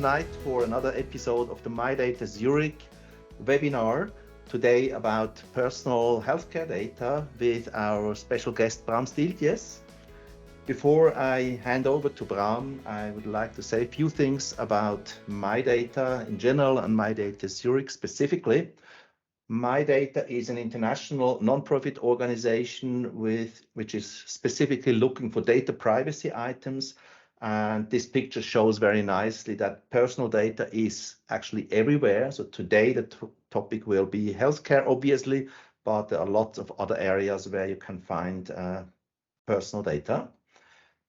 tonight for another episode of the MyData Zurich Webinar. Today about personal healthcare data with our special guest Bram Stieltjes. Before I hand over to Bram, I would like to say a few things about MyData in general and MyData Zurich specifically. MyData is an international non-profit organization which is specifically looking for data privacy items. And this picture shows very nicely that personal data is actually everywhere. So today the topic will be healthcare, obviously, but there are lots of other areas where you can find personal data.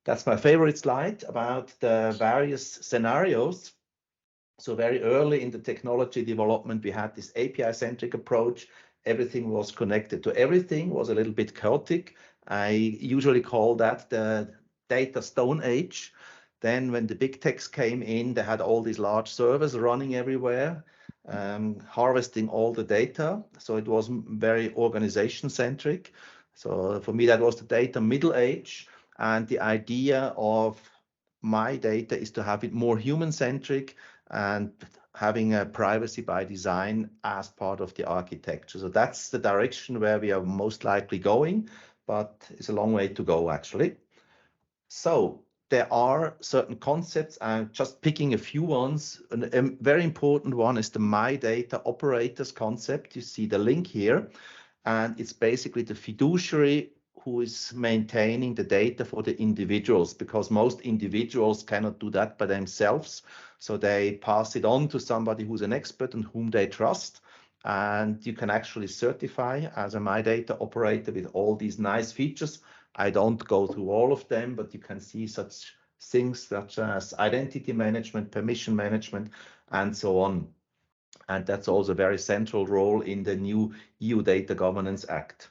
That's my favorite slide about the various scenarios. So very early in the technology development, we had this API-centric approach. Everything was connected to everything, was a little bit chaotic. I usually call that the data stone age. Then when the big techs came in, they had all these large servers running everywhere, harvesting all the data. So it was very organization-centric. So for me, that was the data middle age. And the idea of MyData is to have it more human-centric and having a privacy by design as part of the architecture. So that's the direction where we are most likely going, but it's a long way to go actually. So there are certain concepts. I'm just picking a few ones. A very important one is the MyData operators concept. You see the link here, and it's basically the fiduciary who is maintaining the data for the individuals, because most individuals cannot do that by themselves. So they pass it on to somebody who's an expert and whom they trust. And you can actually certify as a MyData operator with all these nice features. I don't go through all of them, but you can see such things such as identity management, permission management, and so on. And that's also a very central role in the new EU Data Governance Act.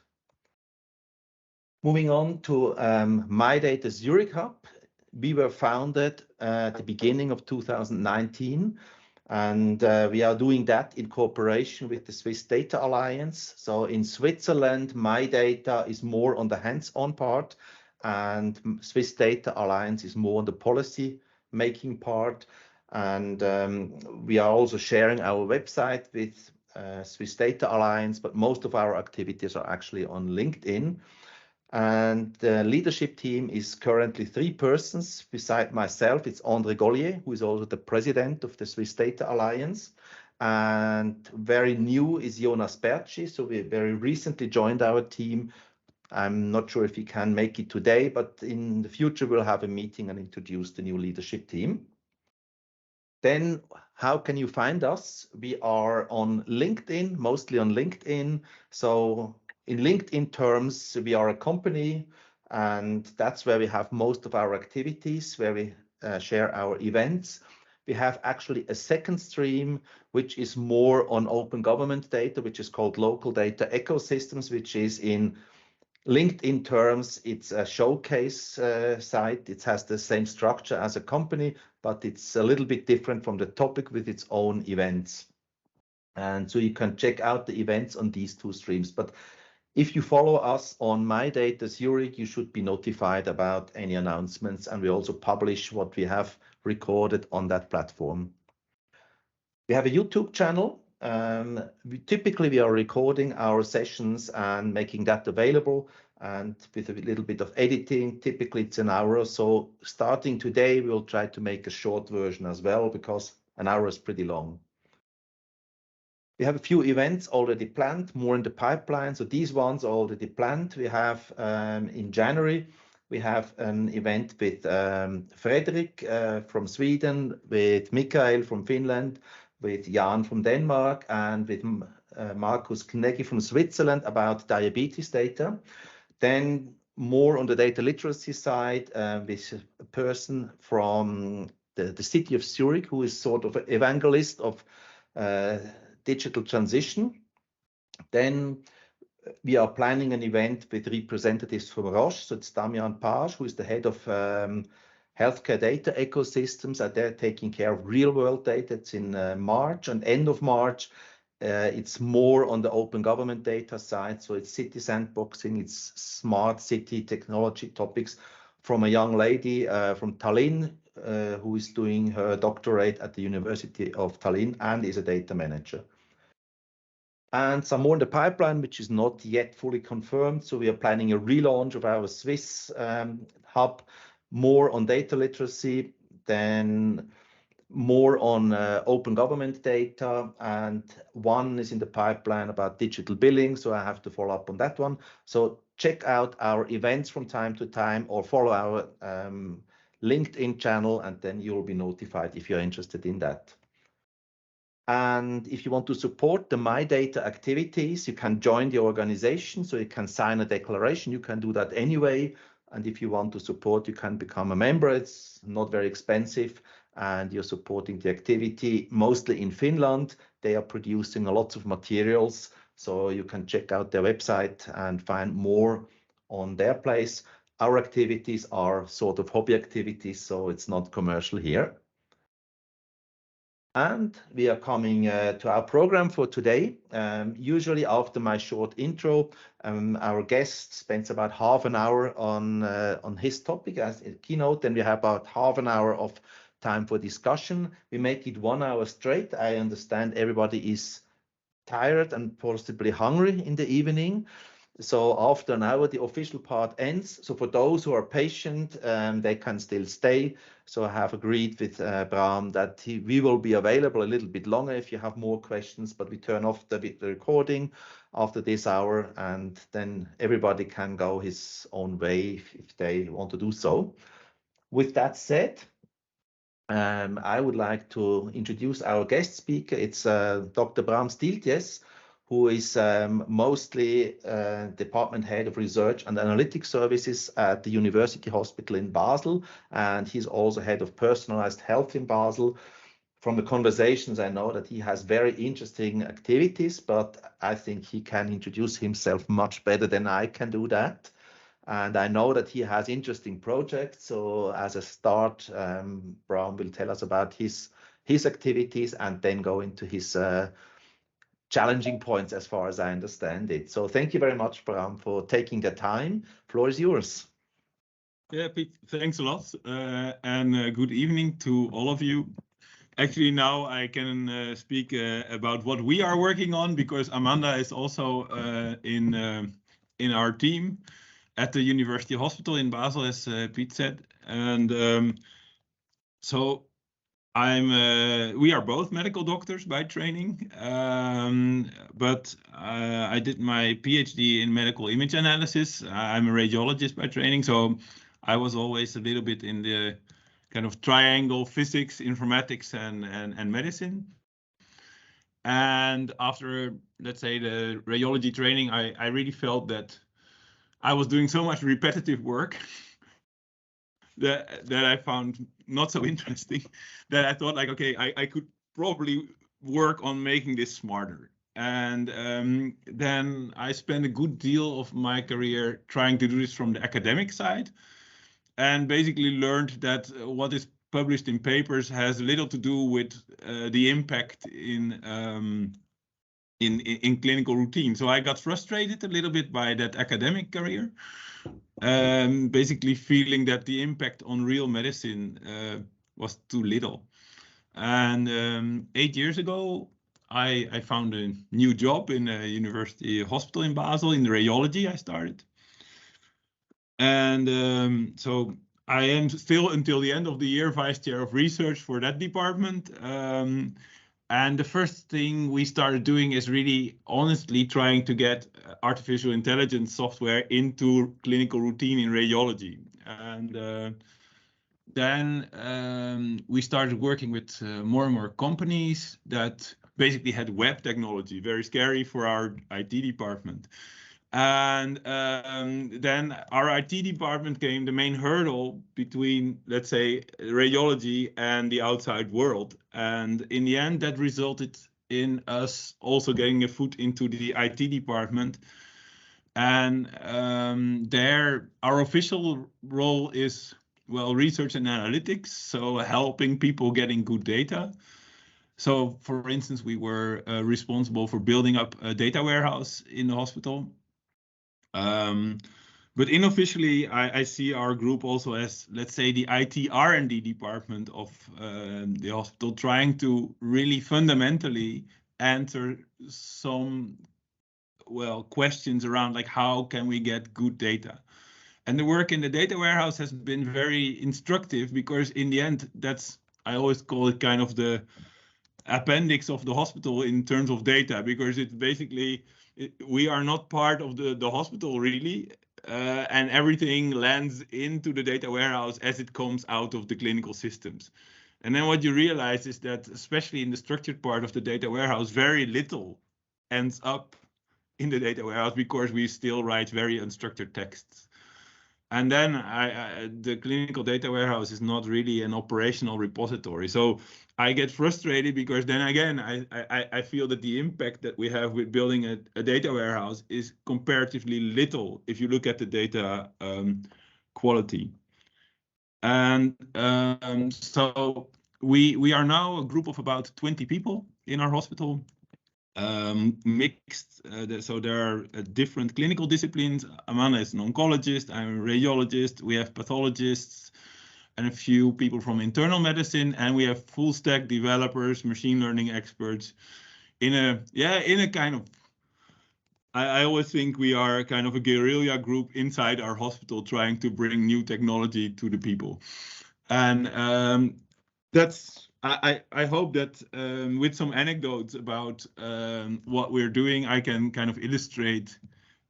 Moving on to MyData Zurich Hub. We were founded at the beginning of 2019, and we are doing that in cooperation with the Swiss Data Alliance. So in Switzerland, MyData is more on the hands-on part, and Swiss Data Alliance is more on the policy-making part. And we are also sharing our website with Swiss Data Alliance, but most of our activities are actually on LinkedIn. And the leadership team is currently 3 persons. Beside myself, it's André Gollier, who is also the president of the Swiss Data Alliance. And very new is Jonas Bertschi. So we very recently joined our team. I'm not sure if he can make it today, but in the future, we'll have a meeting and introduce the new leadership team. Then how can you find us? We are on LinkedIn, mostly on LinkedIn. So in LinkedIn terms, we are a company, and that's where we have most of our activities, where we share our events. We have actually a second stream, which is more on open government data, which is called Local Data Ecosystems, which is in LinkedIn terms, it's a showcase site. It has the same structure as a company, but it's a little bit different from the topic with its own events. And so you can check out the events on these 2 streams. But if you follow us on MyData Zurich, you should be notified about any announcements, and we also publish what we have recorded on that platform. We have a YouTube channel. We are recording our sessions and making that available, and with a little bit of editing. Typically it's an hour or so. Starting today, we'll try to make a short version as well, because an hour is pretty long. We have a few events already planned, more in the pipeline. So these ones are already planned. We have in January, we have an event with Fredrik from Sweden, with Mikael from Finland, with Jan from Denmark, and with Markus Kneggi from Switzerland about diabetes data. Then more on the data literacy side with a person from the city of Zurich, who is sort of an evangelist of digital transition. Then we are planning an event with representatives from Roche. So it's Damian Page, who is the head of healthcare data ecosystems, and they're taking care of real world data. It's in March, and end of March. It's more on the open government data side. So it's city sandboxing, it's smart city technology topics from a young lady from Tallinn, who is doing her doctorate at the University of Tallinn and is a data manager. And some more in the pipeline, which is not yet fully confirmed. So we are planning a relaunch of our Swiss hub, more on data literacy, then more on open government data, and one is in the pipeline about digital billing, so I have to follow up on that one. So check out our events from time to time, or follow our LinkedIn channel, and then you'll be notified if you're interested in that. And if you want to support the MyData activities, you can join the organization, so you can sign a declaration. You can do that anyway. And if you want to support, you can become a member. It's not very expensive, and you're supporting the activity mostly in Finland. They are producing a lot of materials, so you can check out their website and find more on their place. Our activities are sort of hobby activities, so it's not commercial here. And we are coming to our program for today. Usually after my short intro, our guest spends about half an hour on his topic as a keynote. Then we have about half an hour of time for discussion. We make it 1 hour straight. I understand everybody is tired and possibly hungry in the evening. So after an hour, the official part ends. So for those who are patient, they can still stay. So I have agreed with Bram that we will be available a little bit longer if you have more questions, but we turn off the recording after this hour, and then everybody can go his own way if they want to do so. With that said, I would like to introduce our guest speaker. It's Dr. Bram Stieltjes, who is mostly department head of research and analytics services at the University Hospital in Basel, and he's also head of personalized health in Basel. From the conversations, I know that he has very interesting activities, but I think he can introduce himself much better than I can do that. And I know that he has interesting projects. So as a start, Bram will tell us about his activities and then go into his challenging points as far as I understand it. So thank you very much, Bram, for taking the time. Floor is yours. Yeah, Pete, thanks a lot. And good evening to all of you. Actually, now I can speak about what we are working on, because Amanda is also in our team at the University Hospital in Basel, as Pete said. And so we are both medical doctors by training, but I did my PhD in medical image analysis. I'm a radiologist by training, so I was always a little bit in the kind of triangle physics, informatics, and medicine. And after, let's say, the radiology training, I really felt that I was doing so much repetitive work that I found not so interesting, that I thought, like, okay, I could probably work on making this smarter. And then I spent a good deal of my career trying to do this from the academic side, and basically learned that what is published in papers has little to do with the impact in clinical routine. So I got frustrated a little bit by that academic career, basically feeling that the impact on real medicine was too little. And 8 years ago, I found a new job in a university hospital in Basel. In radiology, I started. And so I am still, until the end of the year, vice chair of research for that department. And the first thing we started doing is really honestly trying to get artificial intelligence software into clinical routine in radiology. And then we started working with more and more companies that basically had web technology, very scary for our IT department. And then our IT department became the main hurdle between, let's say, radiology and the outside world. And in the end, that resulted in us also getting a foot into the IT department. And there, our official role is, well, research and analytics, so helping people getting good data. So, for instance, we were responsible for building up a data warehouse in the hospital. But unofficially, I see our group also as, let's say, the IT R&D department of the hospital, trying to really fundamentally answer some, well, questions around like how can we get good data. And the work in the data warehouse has been very instructive because in the end, that's, I always call it kind of the appendix of the hospital in terms of data, because it's basically, we are not part of the hospital really. And everything lands into the data warehouse as it comes out of the clinical systems. And then what you realize is that, especially in the structured part of the data warehouse, very little ends up in the data warehouse because we still write very unstructured texts. And then the clinical data warehouse is not really an operational repository. So I get frustrated because then again, I feel that the impact that we have with building a data warehouse is comparatively little if you look at the data quality. And so we are now a group of about 20 people in our hospital. Mixed, so there are different clinical disciplines. Amanda is an oncologist, I'm a radiologist, we have pathologists and a few people from internal medicine, and we have full stack developers, machine learning experts in a kind of, I always think we are kind of a guerrilla group inside our hospital trying to bring new technology to the people. And that's, I hope that with some anecdotes about what we're doing, I can kind of illustrate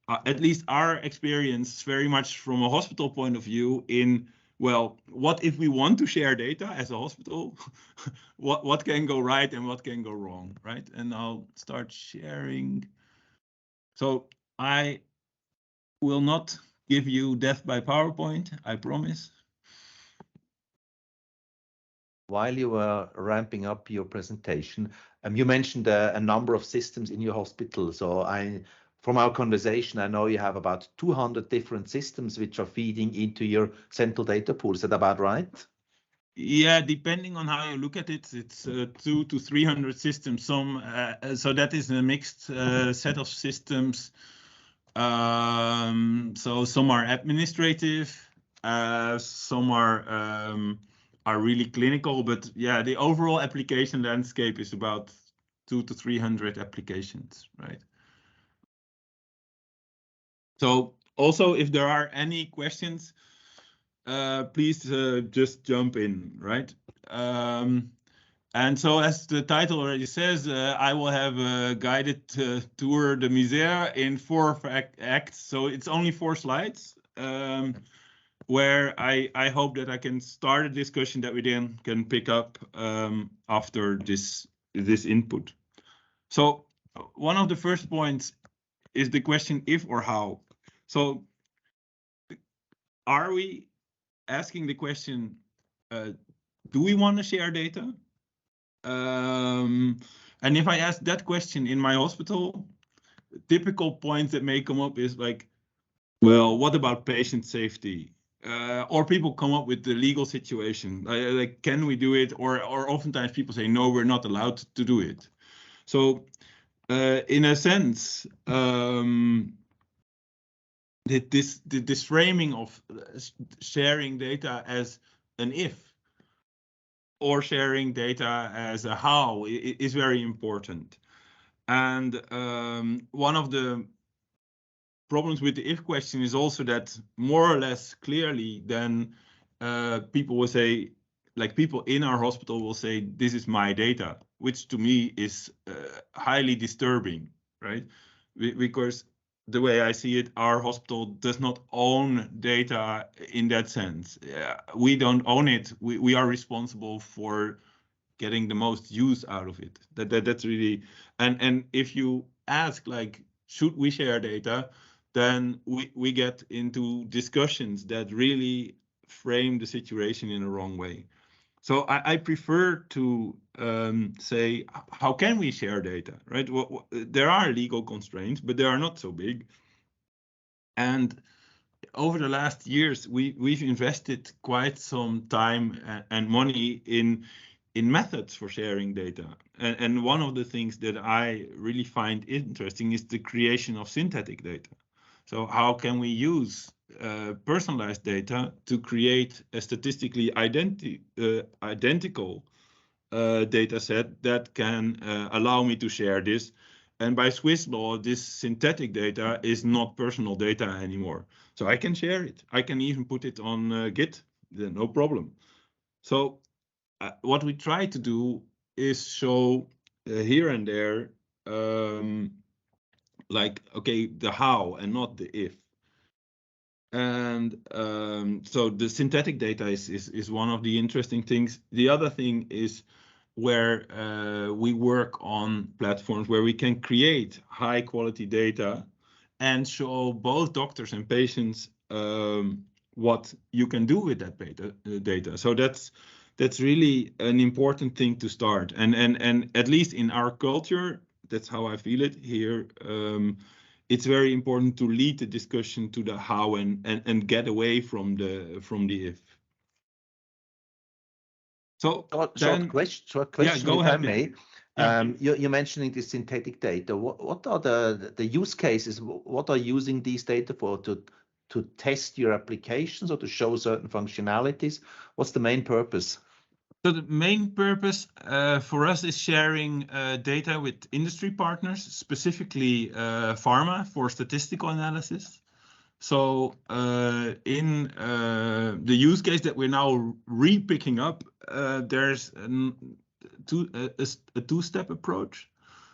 at least our experience very much from a hospital point of view in, well, what if we want to share data as a hospital? what can go right and what can go wrong, right? And I'll start sharing. So I will not give you death by PowerPoint, I promise. While you were ramping up your presentation, you mentioned a number of systems in your hospital. So from our conversation, I know you have about 200 different systems which are feeding into your central data pool. Is that about right? Yeah, depending on how you look at it, it's 200 to 300 systems. So that is a mixed set of systems. So some are administrative, some are really clinical, but yeah, the overall application landscape is about 200 to 300 applications, right? So also, if there are any questions, please just jump in, right? And so, as the title already says, I will have a guided tour de misère in 4 acts. So it's only 4 slides, where I hope that I can start a discussion that we then can pick up after this input. So one of the first points is the question if or how. So are we asking the question, do we want to share data? And if I ask that question in my hospital, typical points that may come up is like, well, what about patient safety? Or people come up with the legal situation, like, can we do it? Or oftentimes people say, no, we're not allowed to do it. So in a sense, this framing of sharing data as an if, or sharing data as a how is very important. And one of the problems with the if question is also that more or less clearly then people will say, like people in our hospital will say, this is my data, which to me is highly disturbing, right? Because the way I see it, our hospital does not own data in that sense. We don't own it. We are responsible for getting the most use out of it. That's really, and if you ask, like, should we share data, then we get into discussions that really frame the situation in a wrong way. So I prefer to say, how can we share data, right? There are legal constraints, but they are not so big. And over the last years, we've invested quite some time and money in methods for sharing data. And one of the things that I really find interesting is the creation of synthetic data. So how can we use personalized data to create a statistically identical data set that can allow me to share this. And by Swiss law, this synthetic data is not personal data anymore. So I can share it. I can even put it on Git, no problem. So what we try to do is show here and there, like, okay, the how and not the if. And so the synthetic data is one of the interesting things. The other thing is where we work on platforms where we can create high quality data and show both doctors and patients what you can do with that data. So that's really an important thing to start. And at least in our culture, that's how I feel it here. It's very important to lead the discussion to the how and get away from the if. So short question, yeah, go if ahead, I may. Yeah. You're mentioning the synthetic data. What are the use cases? What are you using these data for? To test your applications or to show certain functionalities? What's the main purpose? So the main purpose for us is sharing data with industry partners, specifically pharma, for statistical analysis. So in the use case that we're now re-picking up, there's a two-step approach.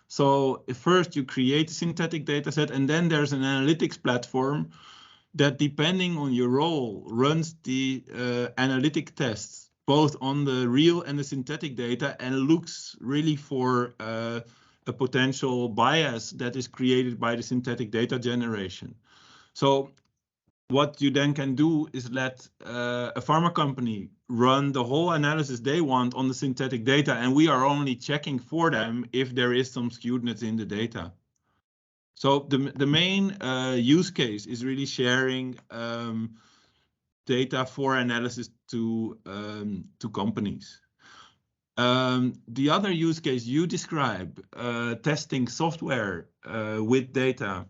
So first you create a synthetic data set, and then there's an analytics platform that, depending on your role, runs the analytic tests, both on the real and the synthetic data, and looks really for a potential bias that is created by the synthetic data generation. So what you then can do is let a pharma company run the whole analysis they want on the synthetic data, and we are only checking for them if there is some skewedness in the data. So the main use case is really sharing data for analysis to companies. The other use case you describe, testing software with data,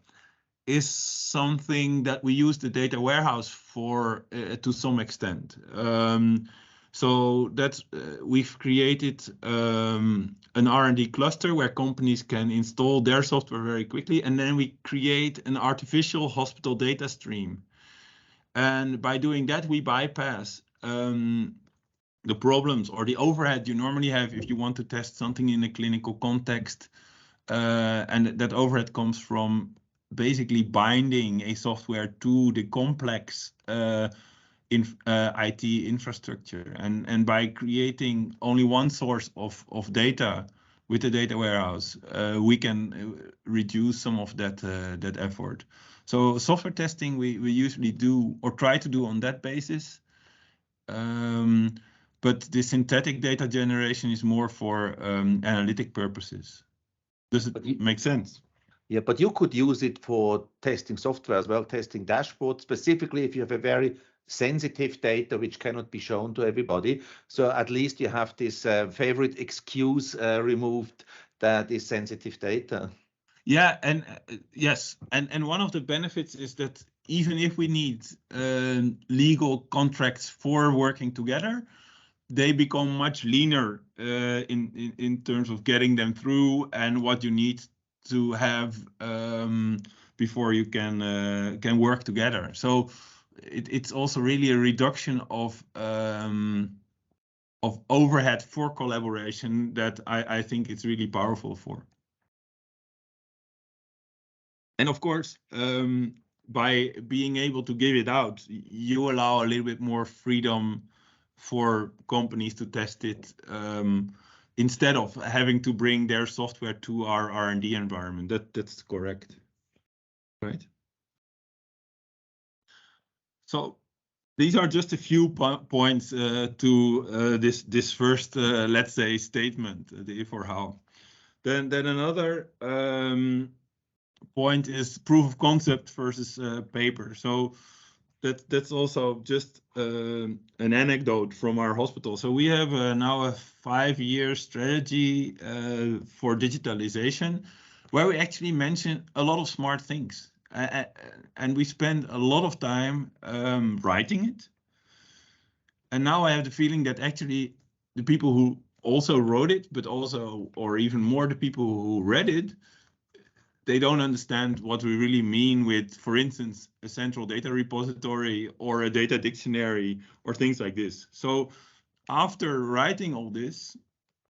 is something that we use the data warehouse for to some extent. So that's we've created an R&D cluster where companies can install their software very quickly, and then we create an artificial hospital data stream. And by doing that, we bypass the problems or the overhead you normally have if you want to test something in a clinical context. And that overhead comes from basically binding a software to the complex IT infrastructure. And by creating only one source of data with the data warehouse, we can reduce some of that effort. So software testing we usually do or try to do on that basis. But the synthetic data generation is more for analytic purposes. Does it make sense? Yeah, but you could use it for testing software as well, testing dashboards, specifically if you have a very sensitive data which cannot be shown to everybody. So at least you have this favorite excuse removed, that is sensitive data. Yeah, and yes, and one of the benefits is that even if we need legal contracts for working together, they become much leaner in terms of getting them through and what you need to have before you can work together. So it's also really a reduction of overhead for collaboration that I think it's really powerful for. And of course, by being able to give it out, you allow a little bit more freedom for companies to test it instead of having to bring their software to our R&D environment. That's correct, right? So these are just a few points to this first, let's say, statement, the if or how. Then another point is proof of concept versus paper. So that's also just an anecdote from our hospital. So we have now a 5-year strategy for digitalization, where we actually mention a lot of smart things. and we spent a lot of time writing it. And now I have the feeling that actually the people who also wrote it, but also, or even more, the people who read it, they don't understand what we really mean with, for instance, a central data repository or a data dictionary or things like this. So after writing all this,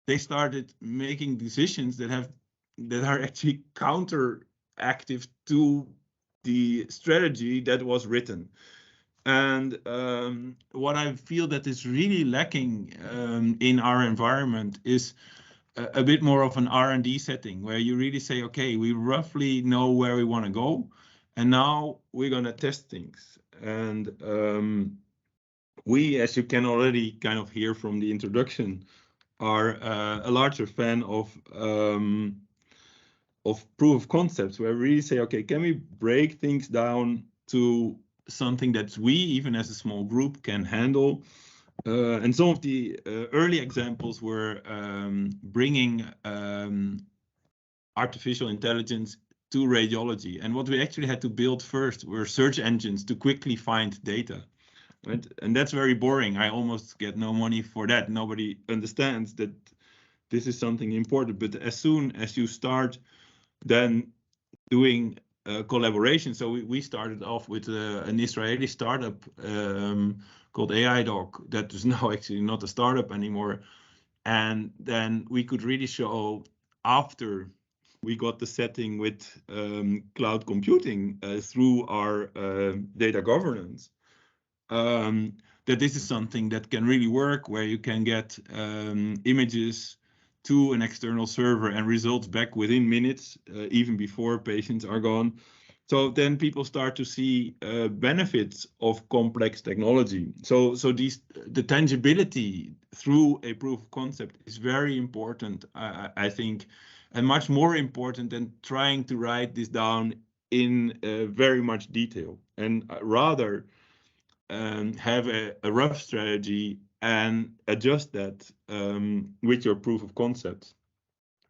they started making decisions that are actually counteractive to the strategy that was written. And what I feel that is really lacking in our environment is a bit more of an R&D setting where you really say, okay, we roughly know where we want to go, and now we're going to test things. And we, as you can already kind of hear from the introduction, are a larger fan of proof of concepts, where we really say, okay, can we break things down to something that we, even as a small group, can handle? And some of the early examples were bringing artificial intelligence to radiology. And what we actually had to build first were search engines to quickly find data. Right? And that's very boring. I almost get no money for that. Nobody understands that this is something important. But as soon as you start then doing collaboration, so we started off with an Israeli startup called AI Doc, that is now actually not a startup anymore. And then we could really show, after we got the setting with cloud computing through our data governance, that this is something that can really work, where you can get images to an external server and results back within minutes, even before patients are gone. So then people start to see benefits of complex technology. So the tangibility through a proof of concept is very important, I think, and much more important than trying to write this down in very much detail, and rather have a rough strategy and adjust that with your proof of concept.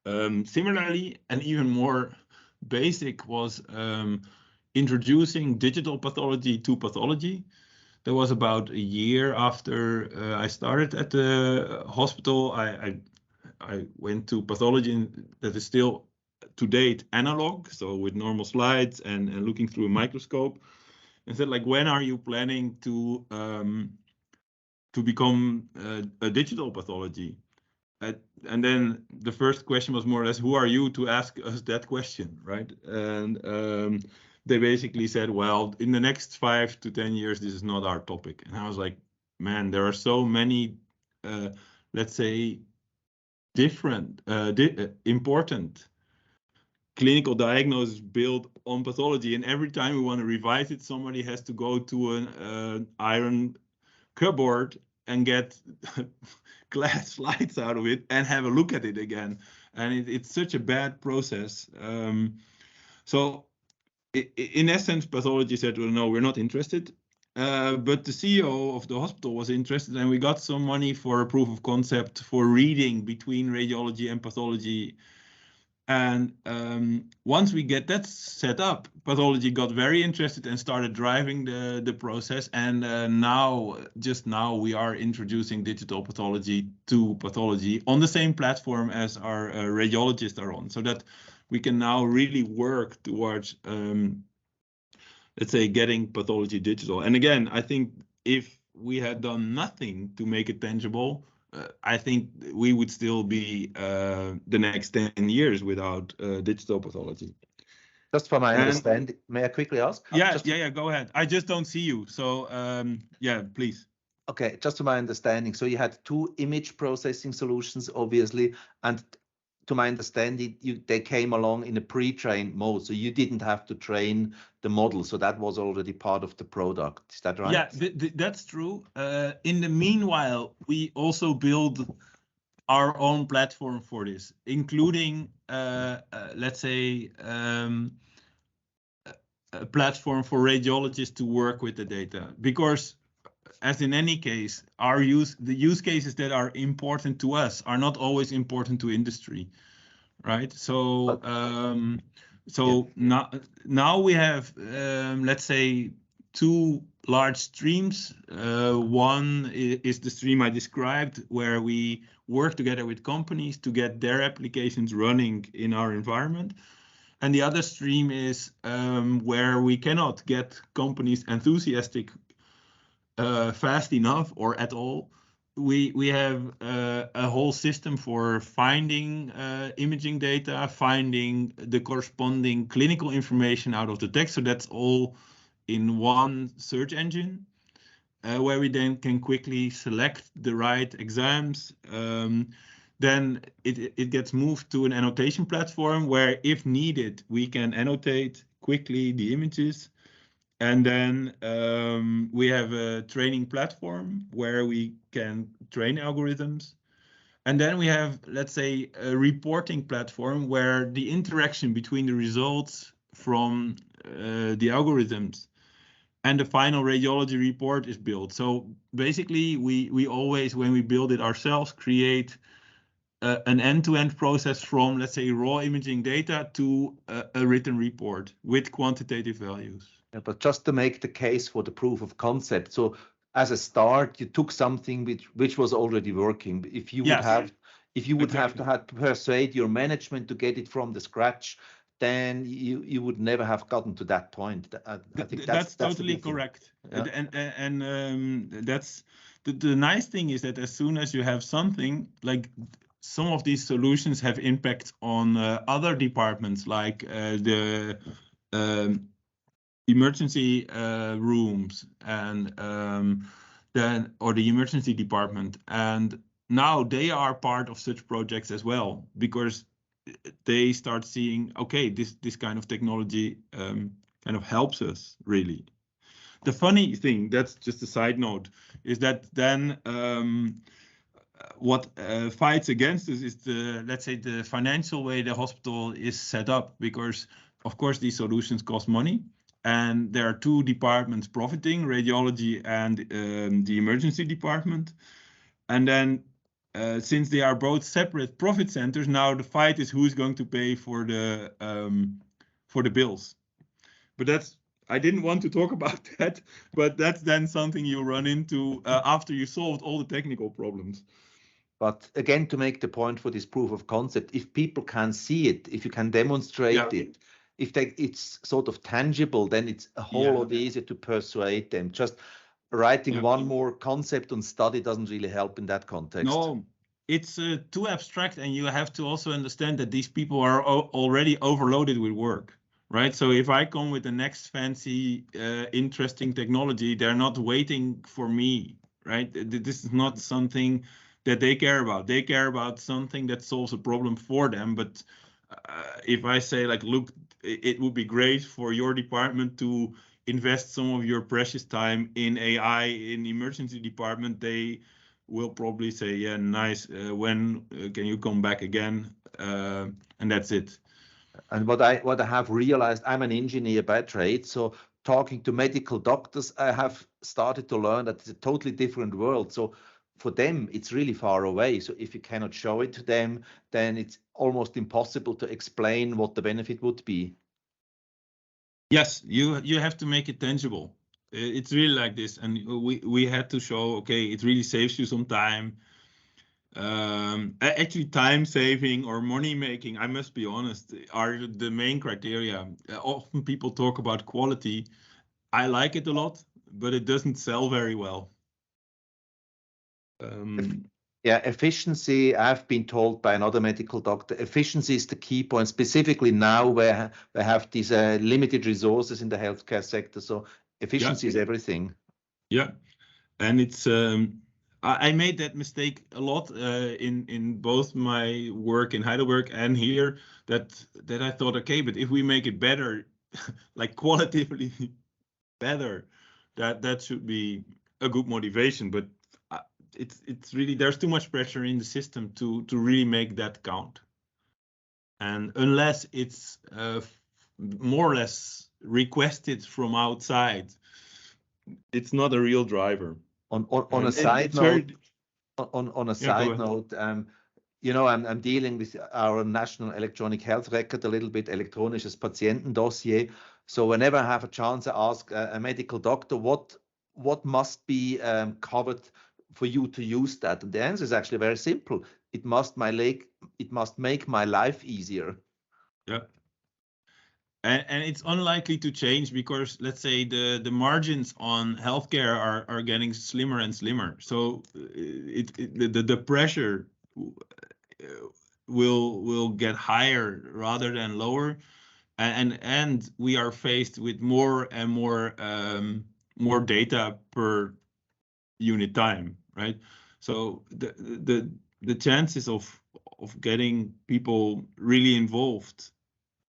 Similarly, and even more basic, was introducing digital pathology to pathology. That was about a year after I started at the hospital. I went to pathology that is still to date analog, so with normal slides and looking through a microscope, and said, like, when are you planning to become a digital pathology? And then the first question was more or less, who are you to ask us that question, right? And they basically said, well, in the next 5 to 10 years, this is not our topic. And I was like, man, there are so many, let's say, different, important clinical diagnosis built on pathology. And every time we want to revise it, somebody has to go to an iron cupboard and get glass slides out of it and have a look at it again. And it's such a bad process. So in essence, pathology said, well, no, we're not interested. But the CEO of the hospital was interested, and we got some money for a proof of concept for reading between radiology and pathology. And once we get that set up, pathology got very interested and started driving the process. And just now, we are introducing digital pathology to pathology on the same platform as our radiologists are on, so that we can now really work towards, let's say, getting pathology digital. And again, I think if we had done nothing to make it tangible, I think we would still be the next 10 years without digital pathology. Just for my understanding, may I quickly ask? Yeah, go ahead. I just don't see you, so yeah, please. Okay, just to my understanding, so you had 2 image processing solutions, obviously, and to my understanding, they came along in a pre-trained mode, so you didn't have to train the model, so that was already part of the product. Is that right? Yeah, that's true. In the meanwhile, we also build our own platform for this, including, let's say, a platform for radiologists to work with the data. Because, as in any case, the use cases that are important to us are not always important to industry, right? So So now we have, let's say, two large streams. One is the stream I described, where we work together with companies to get their applications running in our environment. And the other stream is where we cannot get companies enthusiastic fast enough or at all. We have a whole system for finding imaging data, finding the corresponding clinical information out of the text. So that's all in one search engine, where we then can quickly select the right exams. Then it gets moved to an annotation platform where, if needed, we can annotate quickly the images. And then we have a training platform where we can train algorithms. And then we have, let's say, a reporting platform where the interaction between the results from the algorithms and the final radiology report is built. So basically, we always, when we build it ourselves, create an end-to-end process from, let's say, raw imaging data to a written report with quantitative values. Yeah, but just to make the case for the proof of concept. So as a start, you took something which was already working. If you would have, Exactly. have to persuade your management to get it from the scratch, then you would never have gotten to that point. I think that's totally correct. Yeah. And that's the nice thing is that as soon as you have something, like some of these solutions have impact on other departments, like the emergency rooms and then, or the emergency department. And now they are part of such projects as well, because they start seeing, okay, this kind of technology kind of helps us really. The funny thing, that's just a side note, is that then what fights against us is the, let's say, the financial way the hospital is set up, because of course these solutions cost money. And there are two departments profiting, radiology and the emergency department. And then since they are both separate profit centers, now the fight is who's going to pay for the bills. But that's, I didn't want to talk about that, but that's then something you run into after you solved all the technical problems. But again, to make the point for this proof of concept, if people can see it, if you can demonstrate it, if it's sort of tangible, then it's a whole lot easier to persuade them. Just writing one more concept on study doesn't really help in that context. No, it's too abstract, and you have to also understand that these people are already overloaded with work, right? So if I come with the next fancy, interesting technology, they're not waiting for me, right? This is not something that they care about. They care about something that solves a problem for them. But if I say, like, look, it would be great for your department to invest some of your precious time in AI in the emergency department, they will probably say, yeah, nice, when can you come back again? And that's it. And what I have realized, I'm an engineer by trade, so talking to medical doctors, I have started to learn that it's a totally different world. So for them, it's really far away. So if you cannot show it to them, then it's almost impossible to explain what the benefit would be. Yes, you have to make it tangible. It's really like this, and we had to show, okay, it really saves you some time. Actually, time saving or money making, I must be honest, are the main criteria. Often people talk about quality. I like it a lot, but it doesn't sell very well. Yeah, efficiency, I've been told by another medical doctor, efficiency is the key point, specifically now where we have these limited resources in the healthcare sector. So efficiency is everything. Yeah, and it's I made that mistake a lot in both my work in Heidelberg and here, that I thought, okay, but if we make it better, like qualitatively better, that should be a good motivation. But it's really, there's too much pressure in the system to really make that count. And unless it's more or less requested from outside, it's not a real driver. On a side note, on a side note, you know, I'm dealing with our national electronic health record a little bit, elektronisches Patientendossier. So whenever I have a chance, I ask a medical doctor, what must be covered for you to use that? And the answer is actually very simple. It must make my life easier. Yeah. And it's unlikely to change because, let's say, the margins on healthcare are getting slimmer and slimmer. So the pressure will get higher rather than lower, and we are faced with more and more data per unit time, right? So the chances of getting people really involved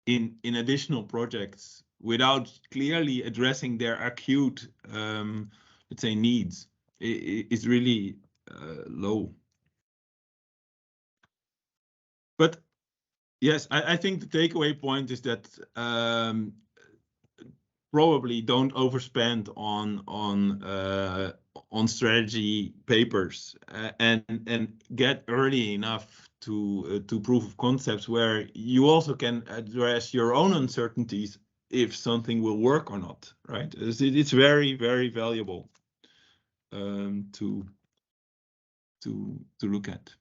in additional projects without clearly addressing their acute, let's say, needs is really low. But yes, I think the takeaway point is that probably don't overspend on strategy papers, and get early enough to proof of concepts where you also can address your own uncertainties if something will work or not, right? It's very, very valuable to look at.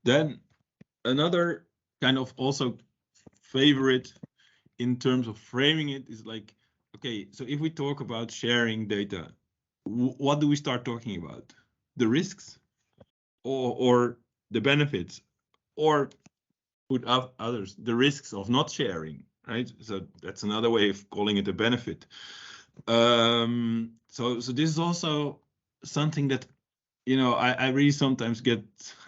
Then another kind of also favorite in terms of framing it is like, okay, so if we talk about sharing data, what do we start talking about? The risks or the benefits, or put up others, the risks of not sharing, right? So that's another way of calling it a benefit. So this is also something that, you know, I really sometimes get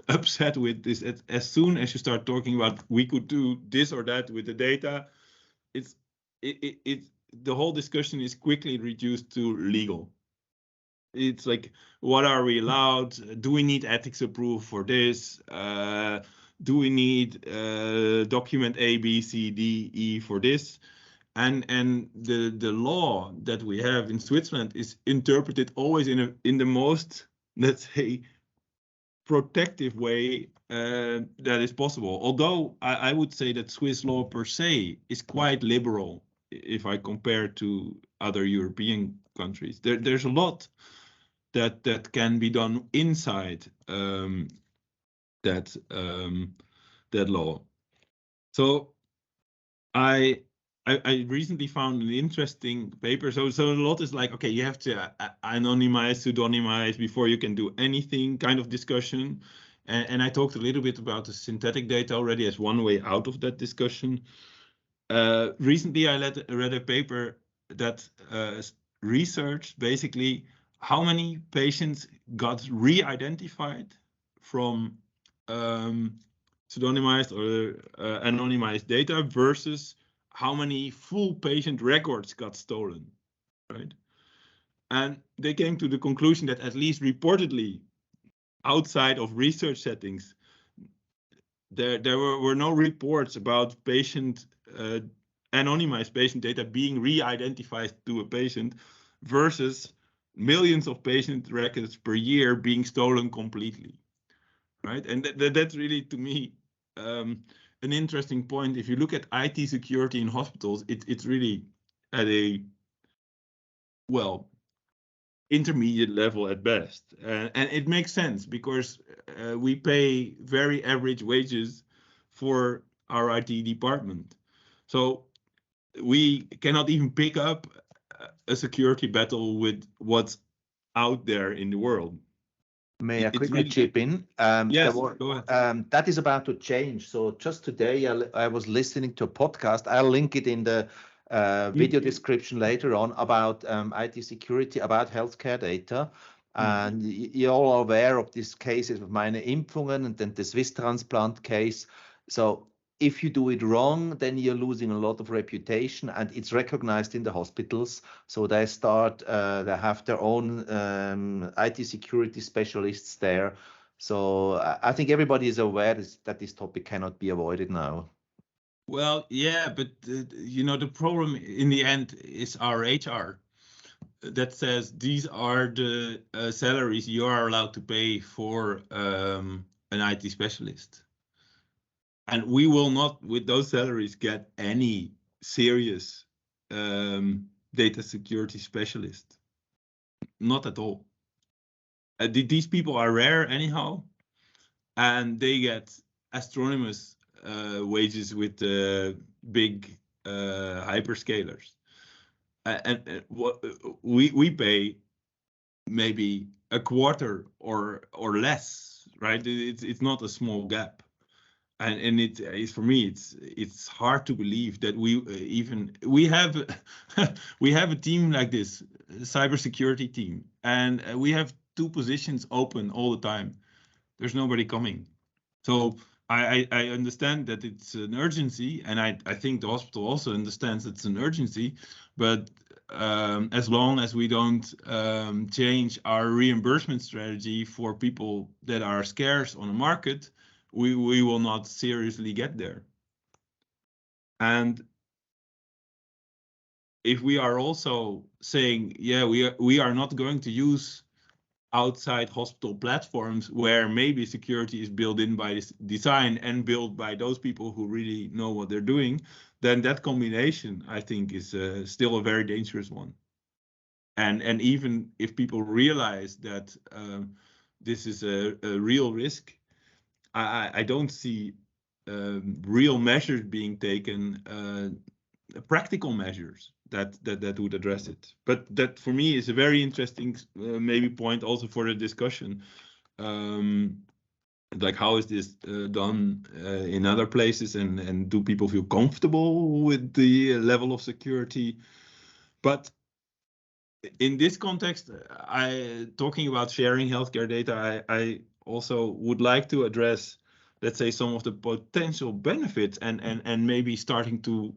upset with this. As soon as you start talking about we could do this or that with the data, the whole discussion is quickly reduced to legal. It's like, what are we allowed? Do we need ethics approval for this? Do we need document A, B, C, D, E for this? And the law that we have in Switzerland is interpreted always in the most, let's say, protective way that is possible. Although I would say that Swiss law per se is quite liberal if I compare to other European countries. There's a lot that can be done inside that law. So I recently found an interesting paper. So a lot is like, okay, you have to anonymize, pseudonymize before you can do anything kind of discussion. And I talked a little bit about the synthetic data already as one way out of that discussion. Recently, I read a paper that researched basically how many patients got re-identified from pseudonymized or anonymized data versus how many full patient records got stolen, right? And they came to the conclusion that, at least reportedly, outside of research settings, there were no reports about anonymized patient data being re-identified to a patient versus millions of patient records per year being stolen completely, right? And that's really, to me, an interesting point. If you look at IT security in hospitals, it's really at a, well, intermediate level at best. And it makes sense because we pay very average wages for our IT department. So we cannot even pick up a security battle with what's out there in the world. May I quickly chip in? Yes, go ahead. That is about to change. So just today, I was listening to a podcast. I'll link it in the video description later on about IT security, about healthcare data. And you're all aware of these cases with meine Impfungen and then the Swiss transplant case. So if you do it wrong, then you're losing a lot of reputation, and it's recognized in the hospitals. So they have their own IT security specialists there. So I think everybody is aware that this topic cannot be avoided now. Well, yeah, but you know, the problem in the end is our HR that says these are the salaries you are allowed to pay for an IT specialist. And we will not, with those salaries, get any serious data security specialist. Not at all. These people are rare anyhow, and they get astronomous wages with the big hyperscalers. And what we pay maybe a quarter or less, right? It's not a small gap. And it's for me it's hard to believe that we have we have a team like this, cybersecurity team, and we have 2 positions open all the time. There's nobody coming. So I understand that it's an urgency, and I think the hospital also understands it's an urgency, but as long as we don't change our reimbursement strategy for people that are scarce on the market, we will not seriously get there. And if we are also saying, yeah, we are not going to use outside hospital platforms where maybe security is built in by this design and built by those people who really know what they're doing, then that combination, I think, is still a very dangerous one. And even if people realize that this is a real risk, I don't see real measures being taken, practical measures that would address it. But that for me is a very interesting maybe point also for the discussion. Like how is this done in other places, and do people feel comfortable with the level of security? But in this context, talking about sharing healthcare data, I also would like to address, let's say, some of the potential benefits and maybe starting to,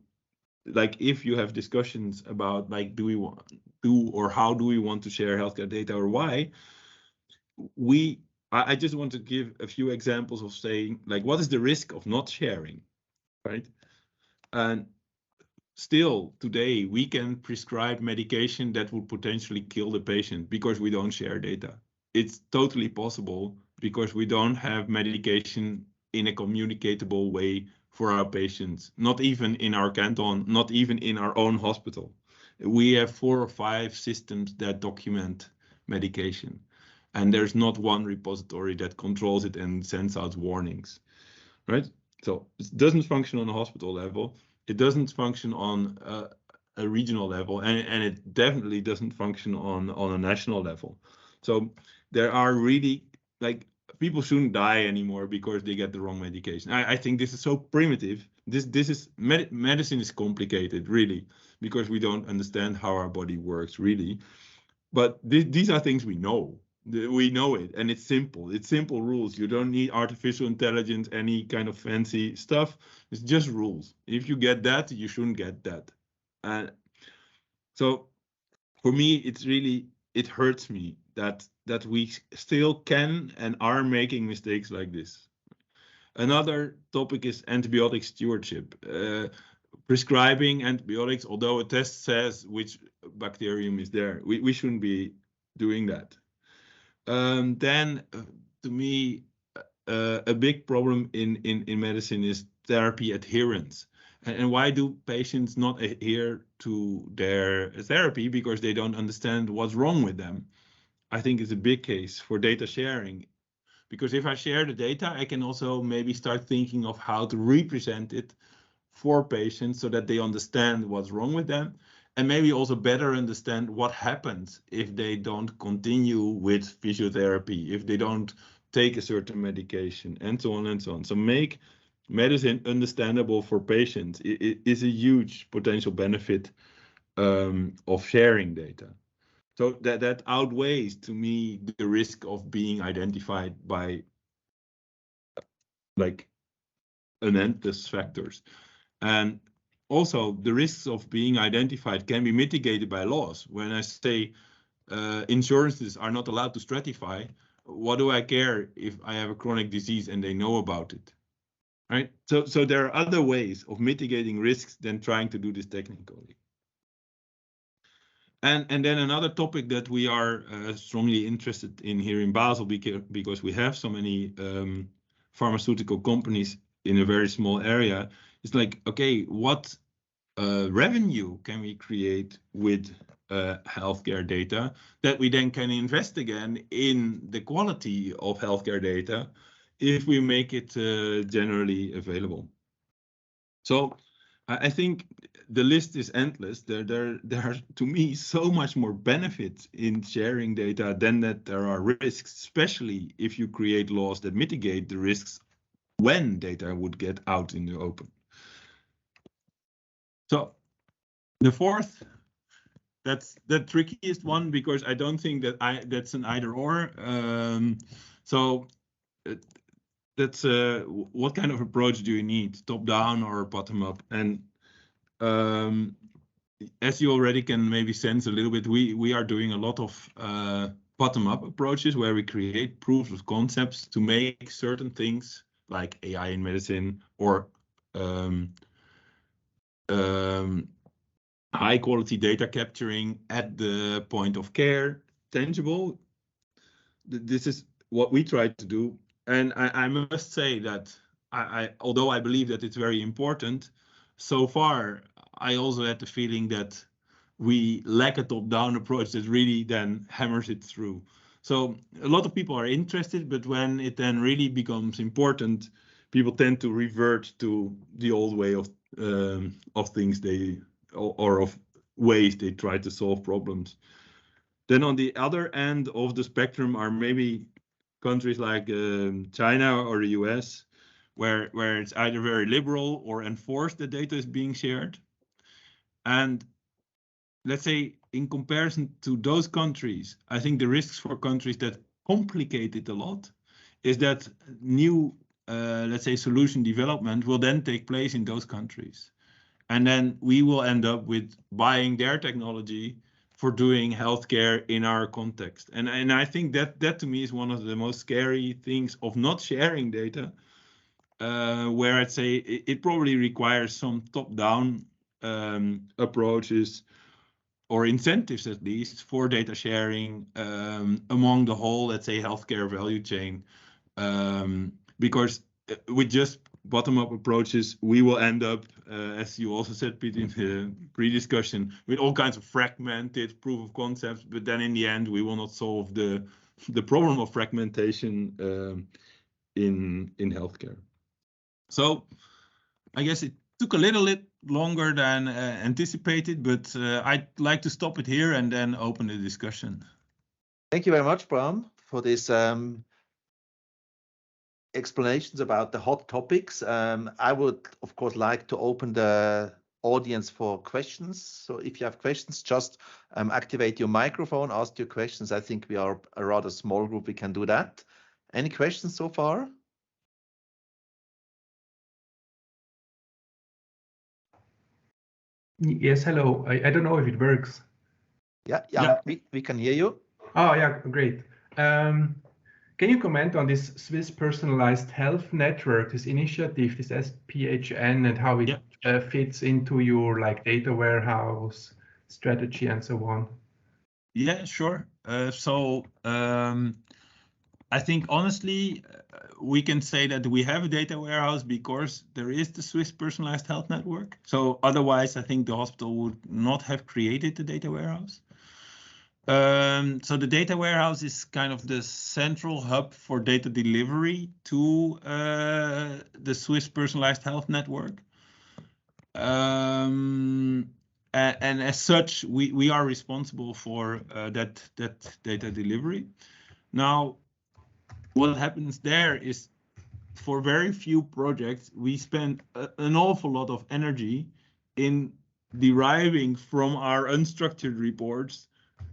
like, if you have discussions about, like, how do we want to share healthcare data, or why, I just want to give a few examples of saying, like, what is the risk of not sharing, right? And still today we can prescribe medication that would potentially kill the patient because we don't share data. It's totally possible because we don't have medication in a communicatable way for our patients, not even in our canton, not even in our own hospital. We have 4 or 5 systems that document medication, and there's not one repository that controls it and sends out warnings, right? So it doesn't function on a hospital level. It doesn't function on a regional level, and it definitely doesn't function on a national level. So there are really, like, people shouldn't die anymore because they get the wrong medication. I think this is so primitive. This is medicine is complicated, really, because we don't understand how our body works, really. But these are things we know. We know it, and it's simple. It's simple rules. You don't need artificial intelligence, any kind of fancy stuff. It's just rules. If you get that, you shouldn't get that. So for me, it hurts me that we still can and are making mistakes like this. Another topic is antibiotic stewardship. Prescribing antibiotics, although a test says which bacterium is there, we shouldn't be doing that. Then, to me, a big problem in medicine is therapy adherence. And why do patients not adhere to their therapy? Because they don't understand what's wrong with them. I think it's a big case for data sharing. Because if I share the data, I can also maybe start thinking of how to represent it for patients so that they understand what's wrong with them, and maybe also better understand what happens if they don't continue with physiotherapy, if they don't take a certain medication, and so on and so on. So make medicine understandable for patients is a huge potential benefit of sharing data. So that outweighs, to me, the risk of being identified by, like, unendless factors. And also, the risks of being identified can be mitigated by laws. When I say insurances are not allowed to stratify, what do I care if I have a chronic disease and they know about it, right? So there are other ways of mitigating risks than trying to do this technically. And then another topic that we are strongly interested in here in Basel, because we have so many pharmaceutical companies in a very small area. It's like, okay, what revenue can we create with healthcare data that we then can invest again in the quality of healthcare data if we make it generally available. So I think the list is endless. There are, to me, so much more benefits in sharing data than that there are risks, especially if you create laws that mitigate the risks when data would get out in the open. So the fourth, that's the trickiest one, because I don't think that that's an either or. That's what kind of approach do you need, top down or bottom up? And as you already can maybe sense a little bit, we are doing a lot of bottom up approaches where we create proofs of concepts to make certain things like AI in medicine or high quality data capturing at the point of care tangible. This is what we try to do. And I must say that although I believe that it's very important, so far I also had the feeling that we lack a top-down approach that really then hammers it through. So a lot of people are interested, but when it then really becomes important, people tend to revert to the old way of things or of ways they try to solve problems. Then on the other end of the spectrum are maybe countries like China or the US, where it's either very liberal or enforced that data is being shared. And let's say in comparison to those countries, I think the risks for countries that complicate it a lot is that new, let's say, solution development will then take place in those countries. And then we will end up with buying their technology for doing healthcare in our context. And I think that to me is one of the most scary things of not sharing data, where I'd say it probably requires some top-down approaches or incentives, at least, for data sharing among the whole, let's say, healthcare value chain. Because with just bottom-up approaches, we will end up, as you also said, Pete, in the pre-discussion, with all kinds of fragmented proof of concepts, but then in the end, we will not solve the problem of fragmentation in healthcare. So I guess it took a little bit longer than anticipated, but I'd like to stop it here and then open the discussion. Thank you very much, Bram, for this explanations about the hot topics. I would, of course, like to open the audience for questions. So if you have questions, just activate your microphone, ask your questions. I think we are a rather small group. We can do that. Any questions so far? Yes, hello. I don't know if it works. Yeah. We can hear you. Oh, yeah, great. Can you comment on this Swiss Personalized Health Network, this initiative, this SPHN, and how it fits into your data warehouse strategy and so on? Yeah, sure. I think honestly, we can say that we have a data warehouse because there is the Swiss Personalized Health Network. So otherwise, I think the hospital would not have created the data warehouse. So the data warehouse is kind of the central hub for data delivery to the Swiss Personalized Health Network. And as such, we are responsible for that data delivery. Now, what happens there is, for very few projects, we spend an awful lot of energy in deriving from our unstructured reports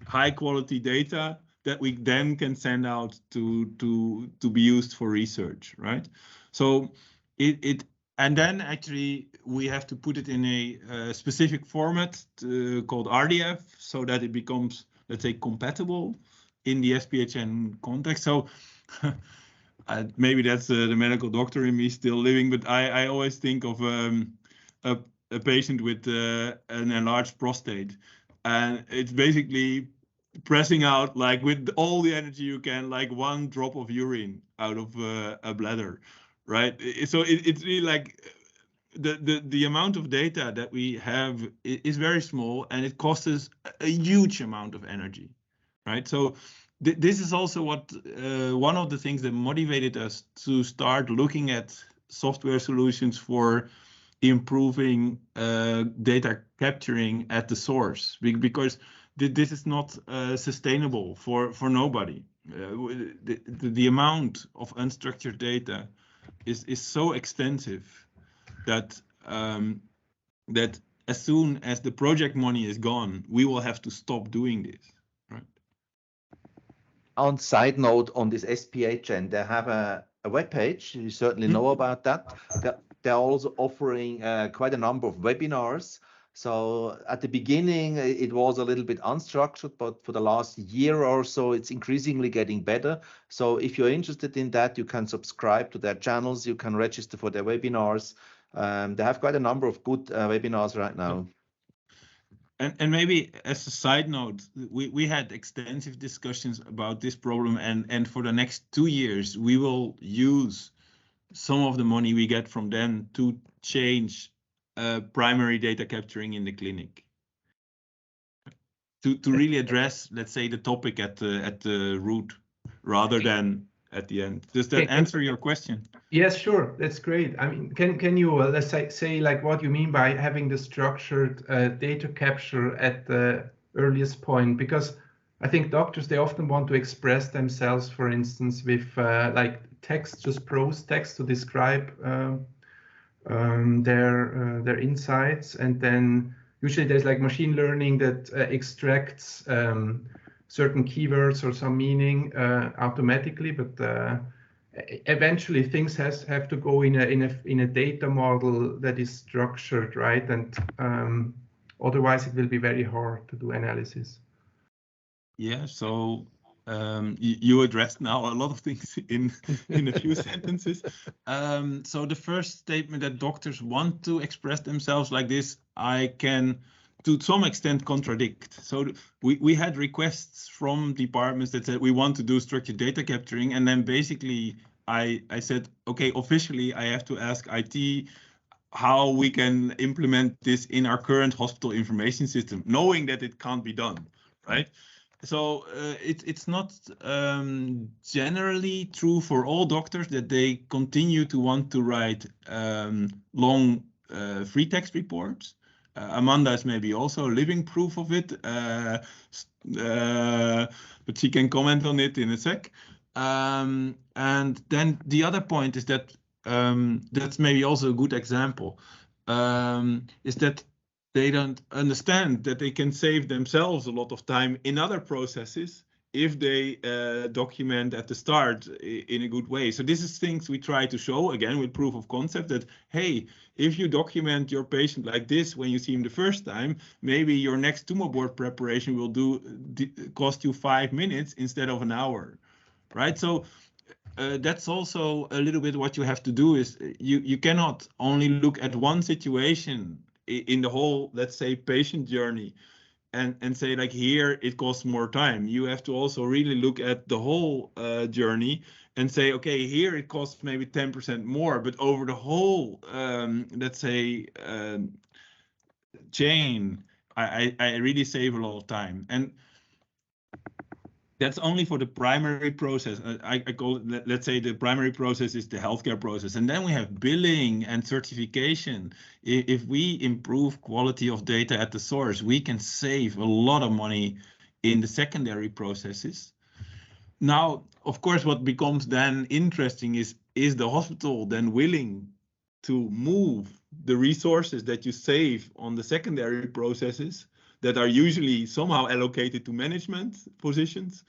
high quality data that we then can send out to be used for research, right? So and then actually we have to put it in a specific format called RDF, so that it becomes, let's say, compatible in the SPHN context. So maybe that's the medical doctor in me still living, but I always think of a patient with an enlarged prostate, and it's basically pressing out, like, with all the energy you can, like one drop of urine out of a bladder, right? So it's really like the amount of data that we have is very small, and it costs us a huge amount of energy, right? So this is also what one of the things that motivated us to start looking at software solutions for improving data capturing at the source, because this is not sustainable for nobody. The amount of unstructured data is so extensive that that as soon as the project money is gone, we will have to stop doing this, right? On side note, on this SPHN, they have a web page. You certainly know about that. They're also offering quite a number of webinars. So at the beginning, it was a little bit unstructured, but for the last year or so, it's increasingly getting better. So if you're interested in that, you can subscribe to their channels. You can register for their webinars. They have quite a number of good webinars right now. And maybe as a side note, we had extensive discussions about this problem, and for the next 2 years, we will use some of the money we get from them to change primary data capturing in the clinic. To really address, let's say, the topic at the root rather than at the end. Does that answer your question? Yes, sure. That's great. I mean, can you let's say like what you mean by having the structured data capture at the earliest point? Because I think doctors, they often want to express themselves, for instance, with like text, just prose text to describe their insights, and then usually there's like machine learning that extracts certain keywords or some meaning automatically, but eventually things have to go in a data model that is structured, right? And otherwise it will be very hard to do analysis. Yeah, so you addressed now a lot of things in a few sentences. So the first statement, that doctors want to express themselves like this, I can to some extent contradict. So we had requests from departments that said we want to do structured data capturing, and then basically I said, okay, officially I have to ask IT how we can implement this in our current hospital information system, knowing that it can't be done, right? So it's not generally true for all doctors that they continue to want to write long free text reports. Amanda is maybe also living proof of it, but she can comment on it in a sec. And then the other point is that that's maybe also a good example, is that they don't understand that they can save themselves a lot of time in other processes if they document at the start in a good way. So this is things we try to show, again, with proof of concept, that, hey, if you document your patient like this when you see him the first time, maybe your next tumor board preparation will cost you 5 minutes instead of an hour, right? So that's also a little bit what you have to do, is you cannot only look at one situation in the whole, let's say, patient journey and say like, here it costs more time. You have to also really look at the whole journey and say, okay, here it costs maybe 10% more, but over the whole, let's say, chain, I really save a lot of time. And that's only for the primary process. I call it, let's say the primary process is the healthcare process. And then we have billing and certification. If we improve quality of data at the source, we can save a lot of money in the secondary processes. Now, of course, what becomes then interesting is the hospital then willing to move the resources that you save on the secondary processes that are usually somehow allocated to management positions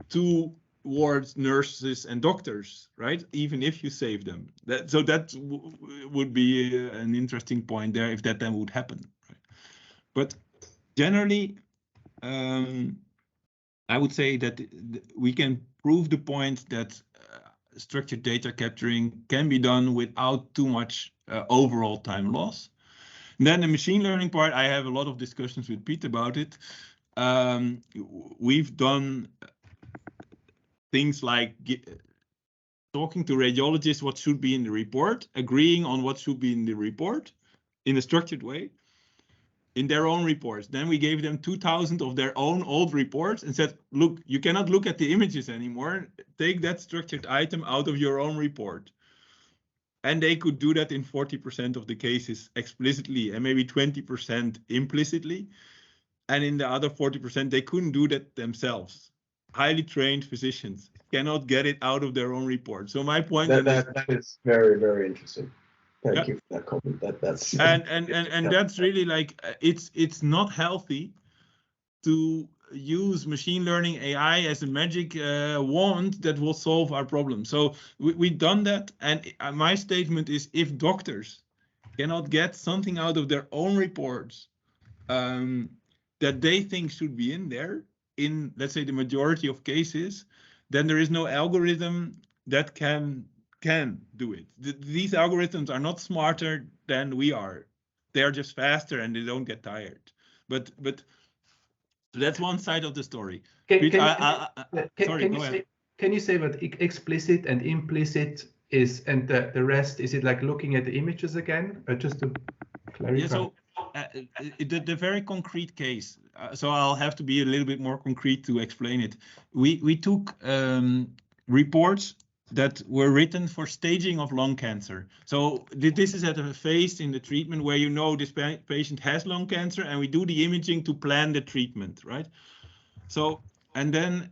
towards nurses and doctors, right? Even if you save them. So that would be an interesting point there, if that then would happen. Right? But generally, I would say that we can prove the point that structured data capturing can be done without too much overall time loss. And then the machine learning part, I have a lot of discussions with Pete about it. We've done things like talking to radiologists what should be in the report, agreeing on what should be in the report in a structured way, in their own reports. Then we gave them 2,000 of their own old reports and said, look, you cannot look at the images anymore. Take that structured item out of your own report. And they could do that in 40% of the cases explicitly and maybe 20% implicitly. And in the other 40%, they couldn't do that themselves. Highly trained physicians cannot get it out of their own report. So my point that is very, very interesting. Thank you for that comment. That's and that's really like it's not healthy to use machine learning AI as a magic wand that will solve our problem. So we've done that, and my statement is, if doctors cannot get something out of their own reports that they think should be in there, in let's say the majority of cases, then there is no algorithm that can do it. These algorithms are not smarter than we are. They are just faster and they don't get tired. But that's one side of the story. Can you say what explicit and implicit is, and the rest, is it like looking at the images again? Just to clarify. Yeah, so the very concrete case, so I'll have to be a little bit more concrete to explain it. We took reports that were written for staging of lung cancer. So this is at a phase in the treatment where you know this patient has lung cancer, and we do the imaging to plan the treatment, right? So, and then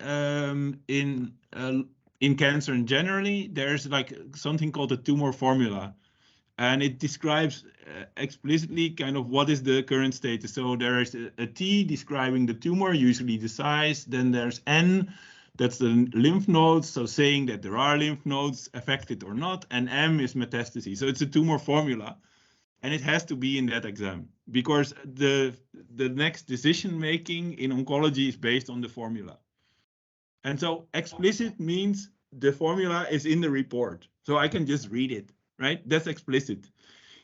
in cancer in generally, there's like something called a tumor formula, and it describes explicitly kind of what is the current status. So there is a T describing the tumor, usually the size. Then there's N, that's the lymph nodes, so saying that there are lymph nodes affected or not, and M is metastases. So it's a tumor formula, and it has to be in that exam, because the next decision making in oncology is based on the formula. And so explicit means the formula is in the report, so I can just read it, right? That's explicit.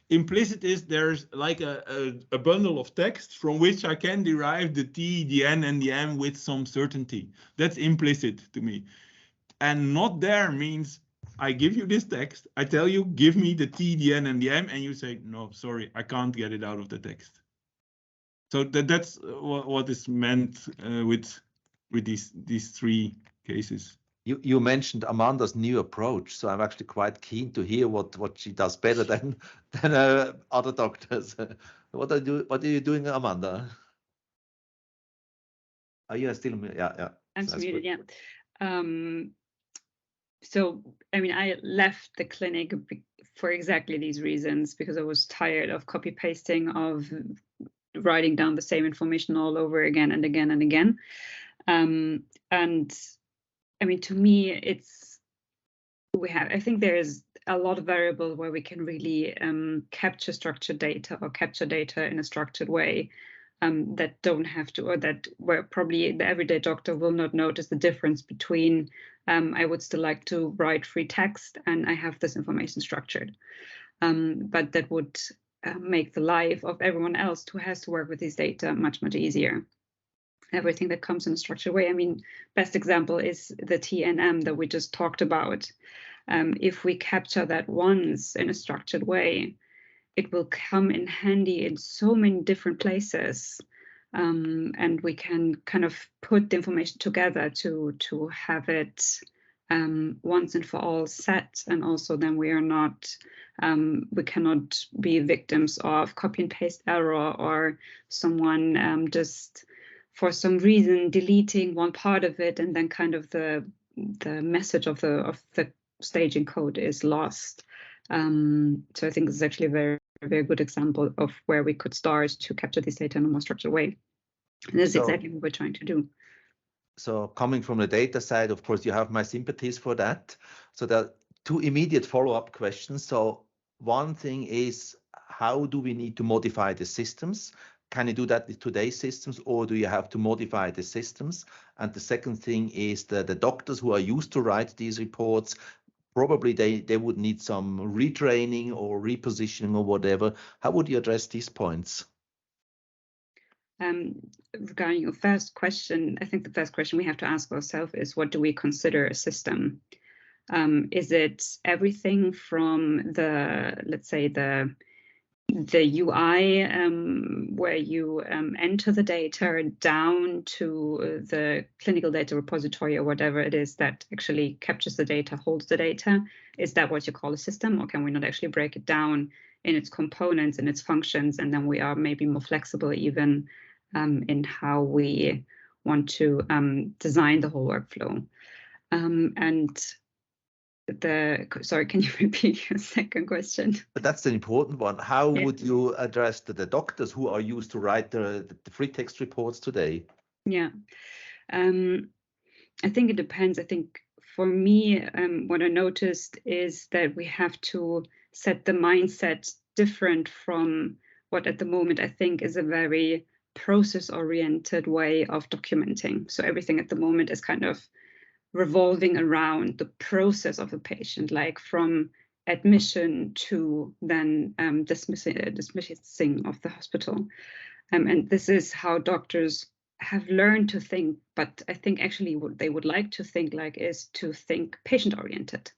Implicit is there's like a bundle of text from which I can derive the T, the N, and the M with some certainty. That's implicit to me. And not there means I give you this text, I tell you, give me the T, the N, and the M, and you say, no, sorry, I can't get it out of the text. So that's what is meant with these three cases. You mentioned Amanda's new approach, so I'm actually quite keen to hear what she does better than other doctors. What are you doing, Amanda? Are you still? Yeah. I'm muted. Yeah. So I mean, I left the clinic for exactly these reasons, because I was tired of copy pasting, of writing down the same information all over again and again and again. And I mean, to me, I think there is a lot of variables where we can really capture structured data, or capture data in a structured way that don't have to, or that where probably the everyday doctor will not notice the difference between I would still like to write free text and I have this information structured. But that would make the life of everyone else who has to work with these data much, much easier. Everything that comes in a structured way. I mean, best example is the TNM that we just talked about. If we capture that once in a structured way, it will come in handy in so many different places. And we can kind of put the information together to have it once and for all set. And also then we cannot be victims of copy and paste error, or someone just for some reason deleting one part of it, and then kind of the message of the staging code is lost. So I think this is actually a very, very good example of where we could start to capture this data in a more structured way. And that's exactly what we're trying to do. So coming from the data side, of course, you have my sympathies for that. So there are two immediate follow-up questions. So one thing is, how do we need to modify the systems? Can you do that with today's systems, or do you have to modify the systems? And the second thing is that the doctors who are used to write these reports, probably they would need some retraining or repositioning or whatever. How would you address these points? Regarding your first question, I think the first question we have to ask ourselves is, what do we consider a system? Is it everything from the, let's say, the UI where you enter the data down to the clinical data repository or whatever it is that actually captures the data, holds the data? Is that what you call a system, or can we not actually break it down in its components and its functions, and then we are maybe more flexible even in how we want to design the whole workflow? Sorry, can you repeat your second question? But that's an important one. How Yeah. would you address the doctors who are used to write the free text reports today? Yeah, I think it depends. I think for me, what I noticed is that we have to set the mindset different from what at the moment I think is a very process-oriented way of documenting. So everything at the moment is kind of revolving around the process of a patient, like from admission to then dismissing of the hospital. And this is how doctors have learned to think, but I think actually what they would like to think like is to think patient-oriented.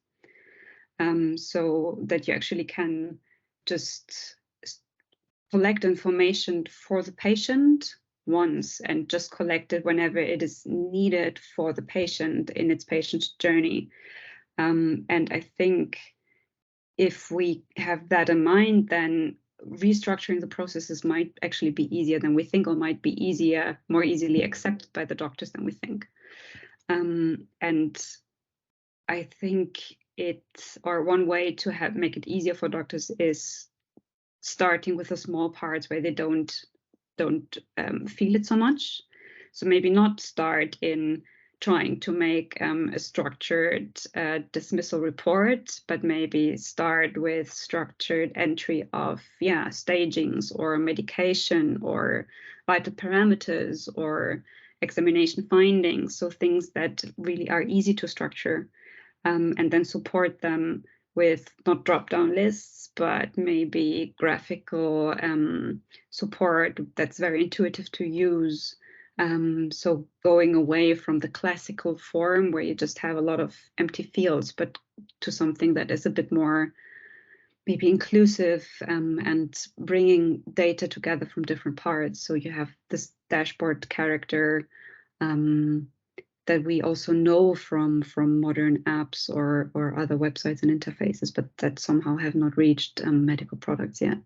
So that you actually can just collect information for the patient once and just collect it whenever it is needed for the patient in its patient's journey. And I think if we have that in mind, then restructuring the processes might actually be easier than we think, or might be easier, more easily accepted by the doctors than we think. And I think one way to make it easier for doctors is starting with the small parts where they don't feel it so much. So maybe not start in trying to make a structured dismissal report, but maybe start with structured entry of stagings or medication or vital parameters or examination findings. So things that really are easy to structure, and then support them with not drop-down lists, but maybe graphical support that's very intuitive to use. So going away from the classical form where you just have a lot of empty fields, but to something that is a bit more maybe inclusive, and bringing data together from different parts. So you have this dashboard character that we also know from modern apps or other websites and interfaces, but that somehow have not reached medical products yet.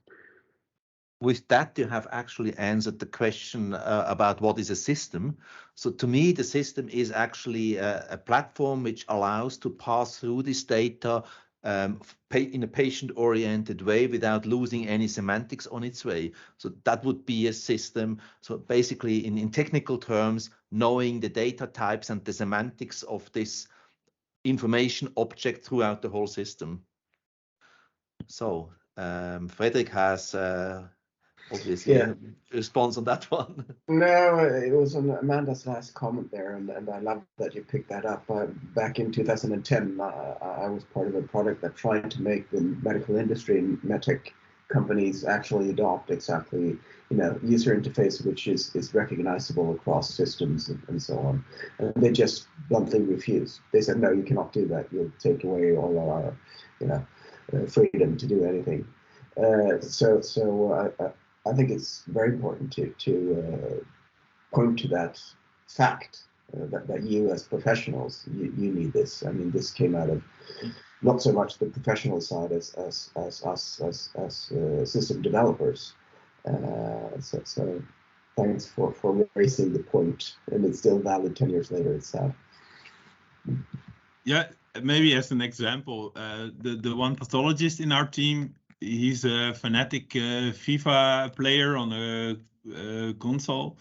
With that, you have actually answered the question about what is a system. So to me, the system is actually a platform which allows to pass through this data in a patient-oriented way without losing any semantics on its way. So that would be a system. So basically, in technical terms, knowing the data types and the semantics of this information object throughout the whole system. So Frederick has obviously a response on that one. No, it was on Amanda's last comment there, and I love that you picked that up. Back in 2010, I was part of a product that tried to make the medical industry and medtech companies actually adopt exactly, user interface which is recognizable across systems and so on. And they just bluntly refused. They said, no, you cannot do that. You'll take away all of our, freedom to do anything. So I think it's very important to point to that fact that you as professionals, you need this. I mean, this came out of not so much the professional side as us as system developers. So thanks for raising the point, and it's still valid 10 years later. It's sad. Yeah, maybe as an example, the one pathologist in our team, he's a fanatic FIFA player on a console,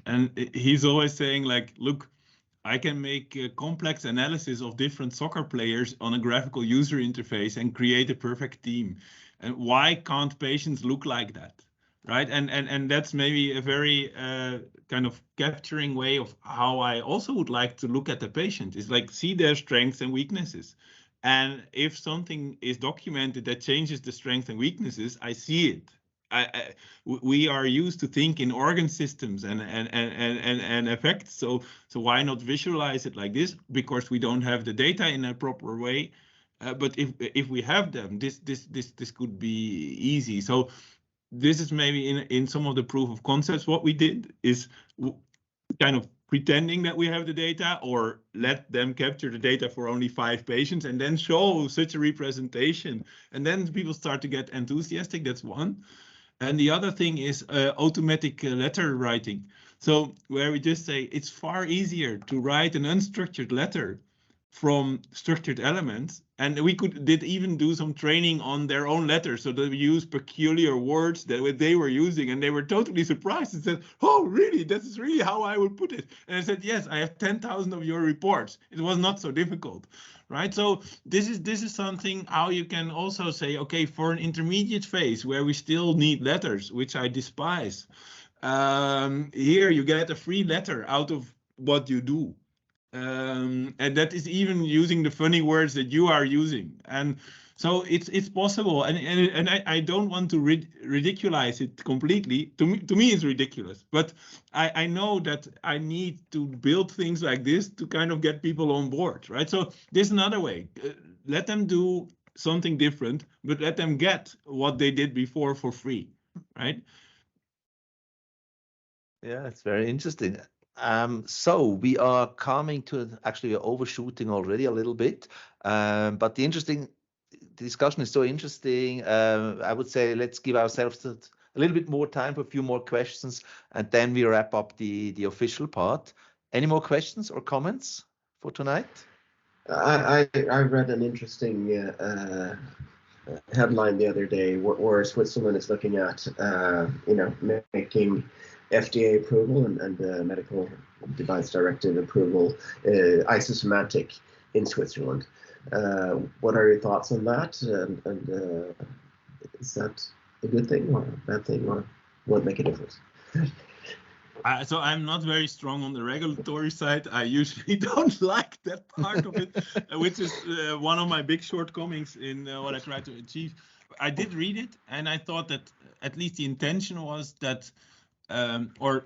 and he's always saying like, look, I can make a complex analysis of different soccer players on a graphical user interface and create a perfect team. And why can't patients look like that? Right. And that's maybe a very kind of capturing way of how I also would like to look at the patient, is like see their strengths and weaknesses. And if something is documented that changes the strengths and weaknesses, I see it. we are used to think in organ systems and effects. So why not visualize it like this? Because we don't have the data in a proper way. But if we have them, this could be easy. So this is maybe in some of the proof of concepts. What we did is kind of pretending that we have the data, or let them capture the data for only 5 patients and then show such a representation. And then people start to get enthusiastic. That's one. And the other thing is automatic letter writing. So where we just say it's far easier to write an unstructured letter from structured elements. And we did even do some training on their own letters, so that we use peculiar words that they were using, and they were totally surprised and said, "Oh, really? This is really how I would put it." And I said, "Yes, I have 10,000 of your reports. It was not so difficult." Right? So this is something how you can also say, okay, for an intermediate phase where we still need letters, which I despise, here you get a free letter out of what you do. And that is even using the funny words that you are using. And so it's possible. And I don't want to ridiculize it completely. To me, it's ridiculous. But I know that I need to build things like this to kind of get people on board, right? So there's another way. Let them do something different, but let them get what they did before for free, right? Yeah, it's very interesting. So we are coming to, actually we're overshooting already a little bit, but the discussion is so interesting. I would say let's give ourselves a little bit more time for a few more questions, and then we wrap up the official part. Any more questions or comments for tonight? I read an interesting headline the other day where Switzerland is looking at making FDA approval and medical device directive approval isosomatic in Switzerland. What are your thoughts on that? And is that a good thing or a bad thing, or won't make a difference? So I'm not very strong on the regulatory side. I usually don't like that part of it, which is one of my big shortcomings in what I try to achieve. I did read it, and I thought that at least the intention was that, or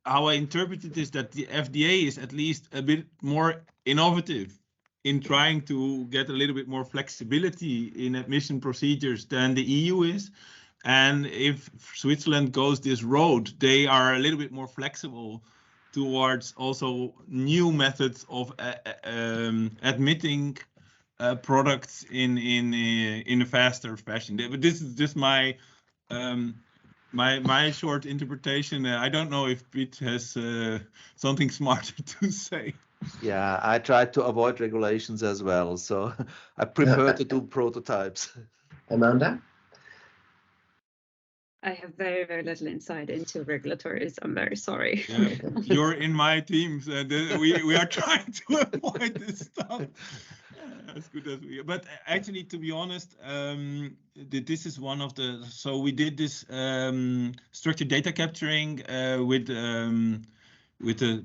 how I interpreted is that the FDA is at least a bit more innovative in trying to get a little bit more flexibility in admission procedures than the EU is. And if Switzerland goes this road, they are a little bit more flexible towards also new methods of admitting products in a faster fashion. But this is just my my short interpretation. I don't know if Piet has something smarter to say. Yeah, I try to avoid regulations as well, so I prefer to do prototypes. Amanda? I have very, very little insight into regulatories. I'm very sorry. Yeah, you're in my teams, and we are trying to avoid this stuff as good as we are. But actually, to be honest, this is one of the. So we did this structured data capturing with a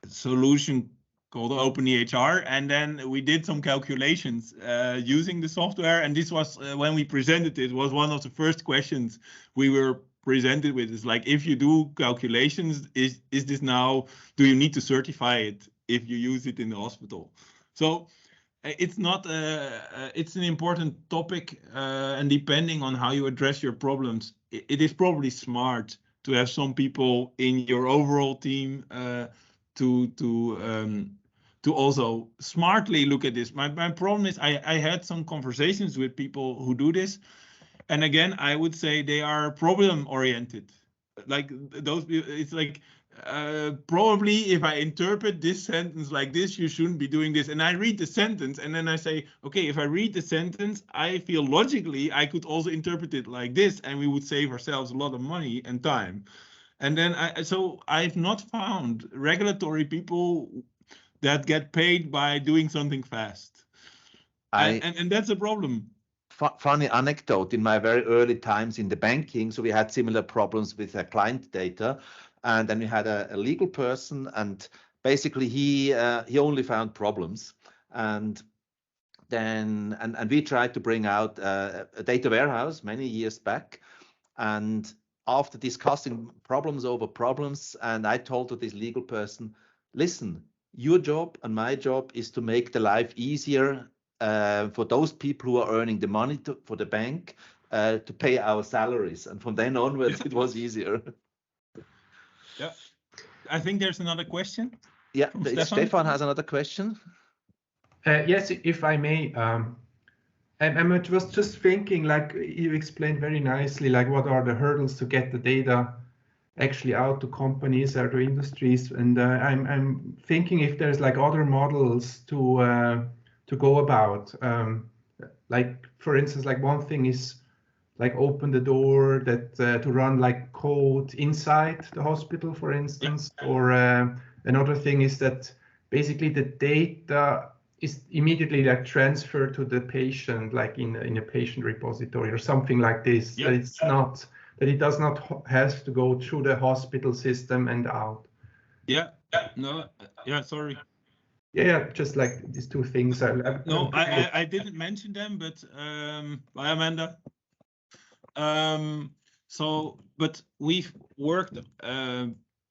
solution called OpenEHR, and then we did some calculations using the software. And this was when we presented it, was one of the first questions we were presented with. Is like, if you do calculations, is this now? Do you need to certify it if you use it in the hospital? So it's not. It's an important topic, and depending on how you address your problems, it is probably smart to have some people in your overall team to also smartly look at this. My problem is I had some conversations with people who do this, and again, I would say they are problem oriented. Like those, it's like probably if I interpret this sentence like this, you shouldn't be doing this. And I read the sentence, and then I say, okay, if I read the sentence, I feel logically I could also interpret it like this, and we would save ourselves a lot of money and time. And then I've not found regulatory people that get paid by doing something fast. And that's a problem. Funny anecdote, in my very early times in the banking, so we had similar problems with client data, and then we had a legal person, and basically he only found problems, and then we tried to bring out a data warehouse many years back, And after discussing problems over problems, and I told to this legal person, listen, your job and my job is to make the life easier for those people who are earning the money for the bank to pay our salaries. And from then onwards, it was easier. Yeah, I think there's another question. Yeah, Stefan has another question. Yes, if I may. I was just thinking, like you explained very nicely, like what are the hurdles to get the data actually out to companies or to industries, and I'm thinking if there's like other models to go about. Like for instance, like one thing is like open the door that to run like code inside the hospital, for instance, or another thing is that basically the data is immediately like transferred to the patient, like in a patient repository or something like this. That it's not, that it does not have to go through the hospital system and out. Sorry. Yeah, just like these two things. No, I didn't mention them, but bye, Amanda. But we've worked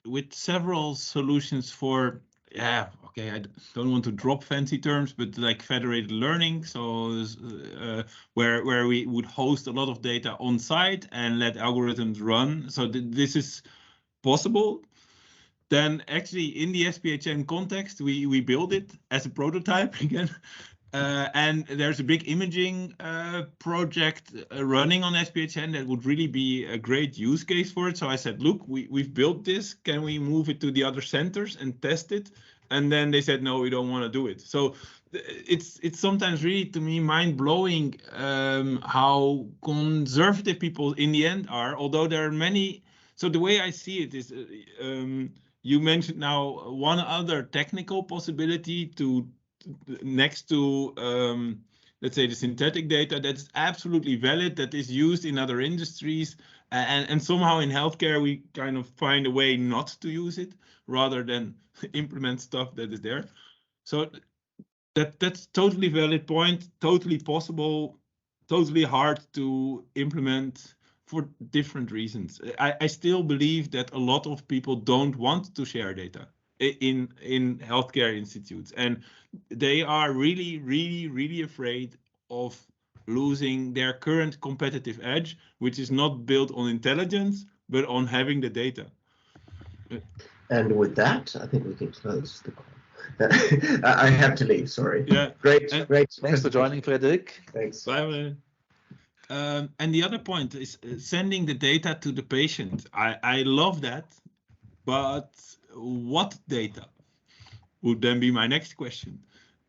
with several solutions for, I don't want to drop fancy terms, but like federated learning. So where we would host a lot of data on site and let algorithms run. So this is possible. Then actually in the SPHN context, we build it as a prototype again. And there's a big imaging project running on SPHN that would really be a great use case for it. So I said, look, we've built this. Can we move it to the other centers and test it? And then they said, no, we don't want to do it. So it's sometimes really, to me, mind-blowing how conservative people in the end are, although there are many. So the way I see it is, you mentioned now one other technical possibility to next to, let's say, the synthetic data that's absolutely valid, that is used in other industries, and somehow in healthcare we kind of find a way not to use it rather than implement stuff that is there. So that's totally valid point, totally possible, totally hard to implement for different reasons. I still believe that a lot of people don't want to share data in healthcare institutes, and they are really, really, really afraid of losing their current competitive edge, which is not built on intelligence, but on having the data. And with that, I think we can close the call. I have to leave, sorry. Yeah. Great. Thanks for joining, Frederick. Thanks. Bye. And the other point is sending the data to the patient. I love that, but what data would then be my next question.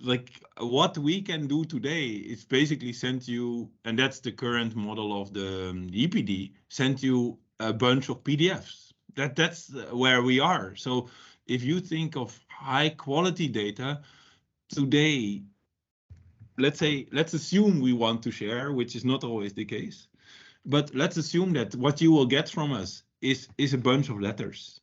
Like what we can do today is basically send you, and that's the current model of the EPD, send you a bunch of PDFs. That's where we are. So if you think of high quality data today, let's assume we want to share, which is not always the case, but let's assume that what you will get from us is a bunch of letters,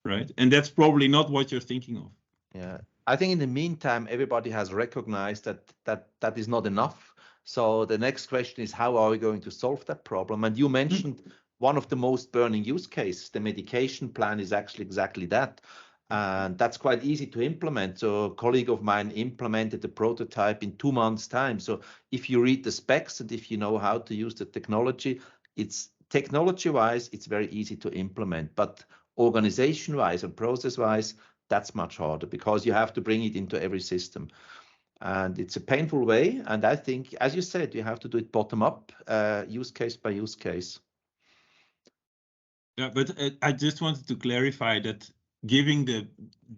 right? And that's probably not what you're thinking of. Yeah, I think in the meantime, everybody has recognized that is not enough. So the next question is, how are we going to solve that problem? And you mentioned one of the most burning use cases, the medication plan, is actually exactly that. And that's quite easy to implement. So a colleague of mine implemented the prototype in 2 months' time. So if you read the specs and if you know how to use the technology, it's technology-wise, it's very easy to implement. But organization-wise and process-wise, that's much harder because you have to bring it into every system. And it's a painful way. And I think, as you said, you have to do it bottom up, use case by use case. Yeah, but I just wanted to clarify that giving the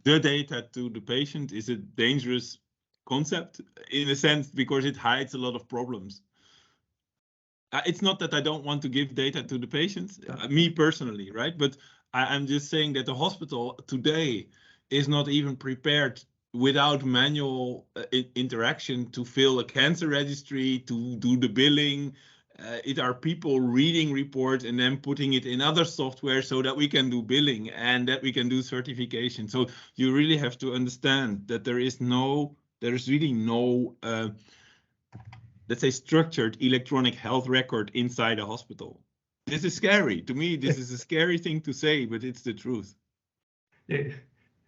data to the patient is a dangerous concept in a sense because it hides a lot of problems. It's not that I don't want to give data to the patients, me personally, right? But I'm just saying that the hospital today is not even prepared without manual interaction to fill a cancer registry, to do the billing. It are people reading reports and then putting it in other software so that we can do billing and that we can do certification. So you really have to understand that there is really no, let's say, structured electronic health record inside a hospital. This is scary. To me, this is a scary thing to say, but it's the truth.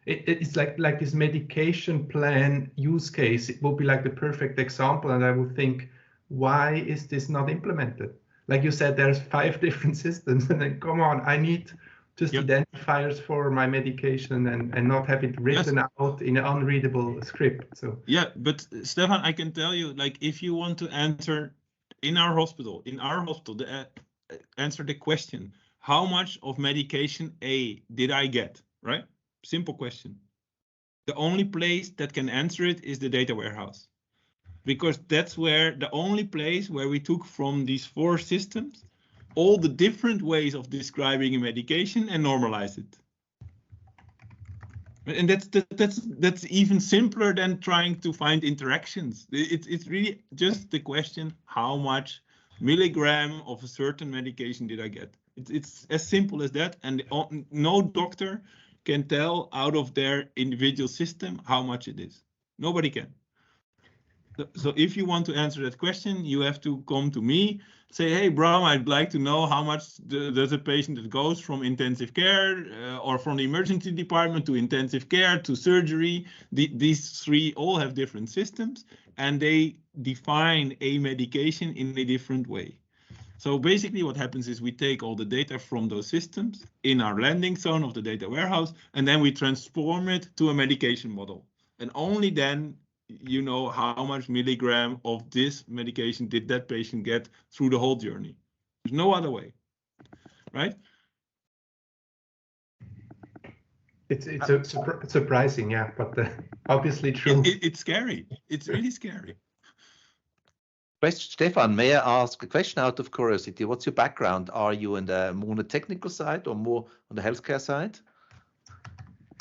It's like this medication plan use case. It would be like the perfect example, and I would think, why is this not implemented? Like you said, there's 5 different systems, and then come on, I need just identifiers for my medication and not have it written out in an unreadable script. So yeah, but Stefan, I can tell you, like, if you want to enter in our hospital, answer the question, how much of medication A did I get, right? Simple question. The only place that can answer it is the data warehouse, because that's where the only place where we took from these 4 systems all the different ways of describing a medication and normalized it. And that's even simpler than trying to find interactions. It's really just the question, how much milligram of a certain medication did I get? It's as simple as that, and no doctor can tell out of their individual system how much it is. Nobody can. So if you want to answer that question, you have to come to me, say, hey, Bram, I'd like to know how much does a patient that goes from intensive care or from the emergency department to intensive care to surgery. These 3 all have different systems, and they define a medication in a different way. So basically what happens is we take all the data from those systems in our landing zone of the data warehouse, and then we transform it to a medication model. And only then you know how much milligram of this medication did that patient get through the whole journey. There's no other way, right? It's surprising, yeah, but obviously true. It's scary. It's really scary. Stefan, may I ask a question out of curiosity? What's your background? Are you more on the technical side or more on the healthcare side?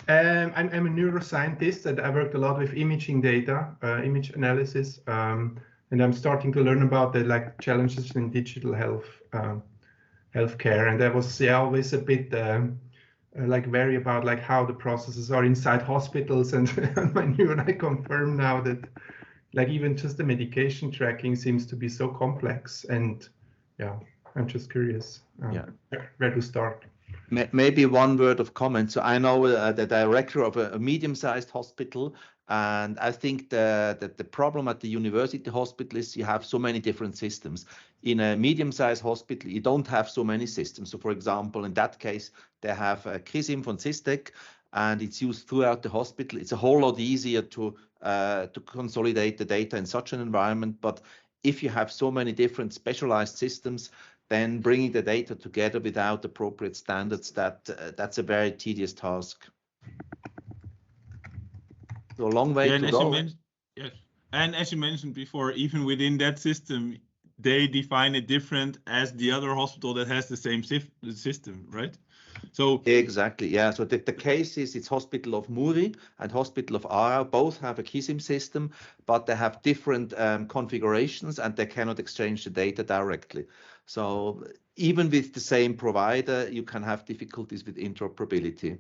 I'm a neuroscientist, and I worked a lot with imaging data, image analysis, and I'm starting to learn about the challenges in digital healthcare. And I was always a bit wary about how the processes are inside hospitals, and I confirm now that even just the medication tracking seems to be so complex. And yeah, I'm just curious where to start. Maybe one word of comment. So I know the director of a medium-sized hospital, and I think that the problem at the university hospital is you have so many different systems. In a medium-sized hospital, you don't have so many systems. So for example, in that case, they have a KISIM von Systec, and it's used throughout the hospital. It's a whole lot easier to consolidate the data in such an environment. But if you have so many different specialized systems, then bringing the data together without appropriate standards, that's a very tedious task. So a long way to go. Yes, and as you mentioned before, even within that system, they define it different as the other hospital that has the same system, right? So exactly, yeah. So the case is it's Hospital of Muri and Hospital of Aarau both have a KISIM system, but they have different configurations and they cannot exchange the data directly. So even with the same provider, you can have difficulties with interoperability.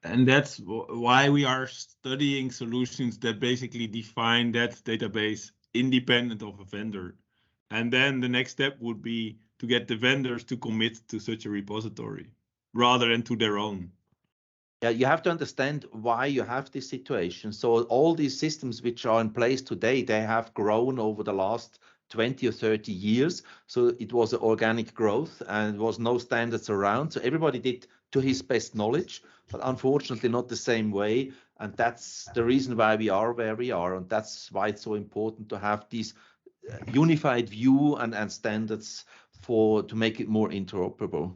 And that's why we are studying solutions that basically define that database independent of a vendor. And then the next step would be to get the vendors to commit to such a repository rather than to their own. Yeah, you have to understand why you have this situation. So all these systems which are in place today, they have grown over the last 20 or 30 years. So it was an organic growth and there was no standards around. So everybody did to his best knowledge, but unfortunately not the same way. And that's the reason why we are where we are. And that's why it's so important to have these unified view and standards to make it more interoperable.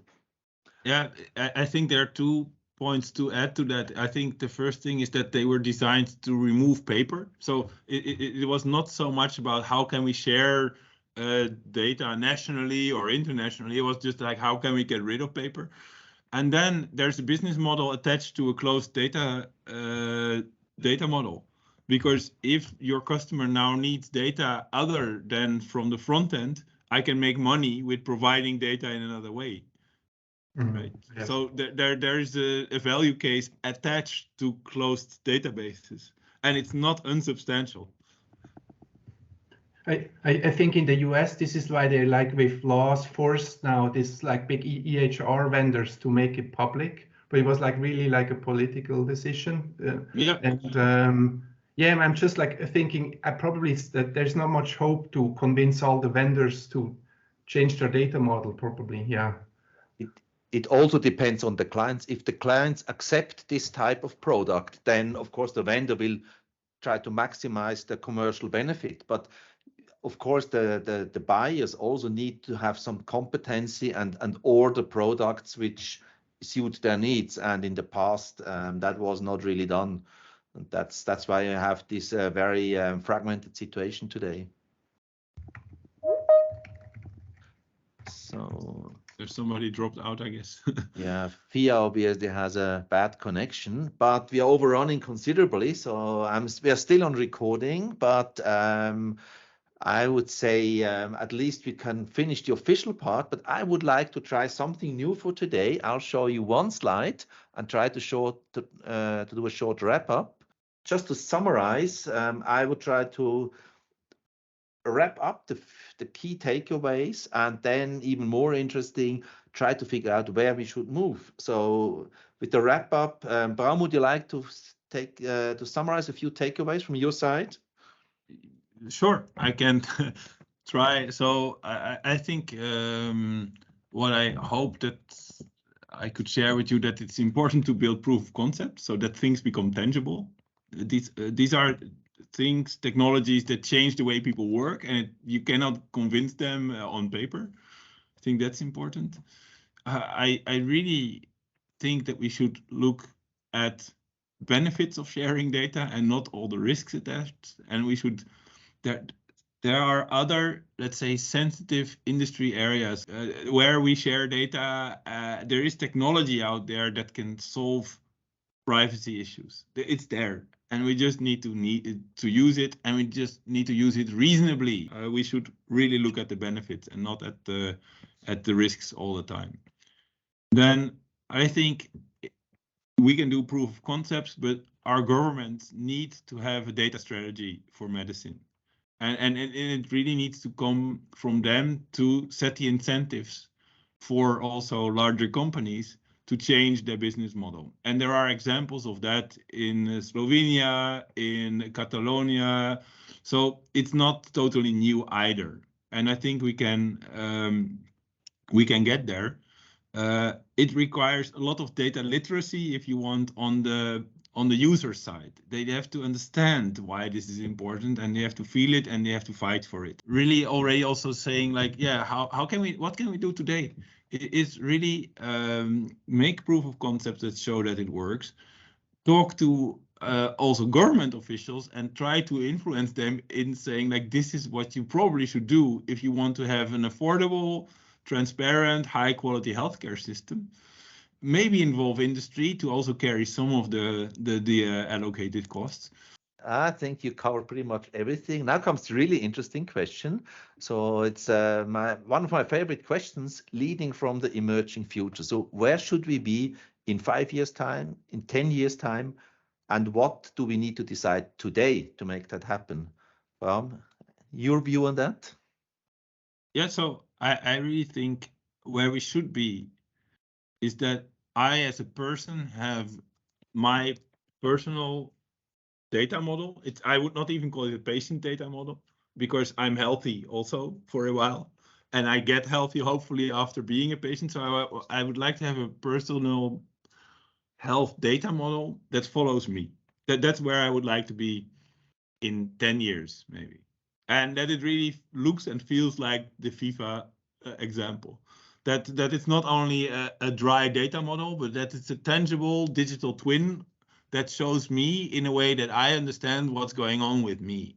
Yeah, I think there are 2 points to add to that. I think the first thing is that they were designed to remove paper. So it was not so much about how can we share data nationally or internationally. It was just like, how can we get rid of paper? And then there's a business model attached to a closed data model. Because if your customer now needs data other than from the front end, I can make money with providing data in another way. Right. Yeah. So there is a value case attached to closed databases, and it's not unsubstantial. I think in the US, this is why they like with laws forced now this like big EHR vendors to make it public. But it was like really like a political decision. Yeah. And yeah, I'm just like thinking probably that there's not much hope to convince all the vendors to change their data model probably. Yeah. It also depends on the clients. If the clients accept this type of product, then of course the vendor will try to maximize the commercial benefit. But of course, the buyers also need to have some competency and order products which suit their needs. And in the past, that was not really done. And that's why I have this very fragmented situation today. So there's somebody dropped out, I guess. Yeah, FIA obviously has a bad connection, but we are overrunning considerably. So we are still on recording, but I would say at least we can finish the official part, but I would like to try something new for today. I'll show you one slide and try to do a short wrap up. Just to summarize, I would try to wrap up the key takeaways and then, even more interesting, try to figure out where we should move. So with the wrap up, Bram, would you like to summarize a few takeaways from your side? Sure, I can try. So I think what I hope that I could share with you, that it's important to build proof of concept so that things become tangible. These are things, technologies that change the way people work, and you cannot convince them on paper. I think that's important. I really think that we should look at benefits of sharing data and not all the risks attached, and we should there are other, let's say, sensitive industry areas where we share data. There is technology out there that can solve privacy issues. It's there, and we just need to use it, and we just need to use it reasonably. We should really look at the benefits and not at the risks all the time. Then I think we can do proof of concepts, but our governments need to have a data strategy for medicine. And it really needs to come from them to set the incentives for also larger companies to change their business model. And there are examples of that in Slovenia, in Catalonia. So it's not totally new either. And I think we can get there. It requires a lot of data literacy, if you want, on the user side. They have to understand why this is important, and they have to feel it, and they have to fight for it. Really already also saying like, yeah, what can we do today? It's really make proof of concepts that show that it works. Talk to also government officials and try to influence them in saying like, this is what you probably should do if you want to have an affordable, transparent, high quality healthcare system. Maybe involve industry to also carry some of the allocated costs. I think you covered pretty much everything. Now comes the really interesting question. So it's one of my favorite questions, leading from the emerging future. So where should we be in 5 years' time, in 10 years' time, and what do we need to decide today to make that happen? Your view on that? Yeah, so I really think where we should be is that I, as a person, have my personal data model. I would not even call it a patient data model, because I'm healthy also for a while, and I get healthy hopefully after being a patient. So I would like to have a personal health data model that follows me. That's where I would like to be in 10 years maybe, and that it really looks and feels like the FIFA example. That it's not only a dry data model, but that it's a tangible digital twin that shows me in a way that I understand what's going on with me,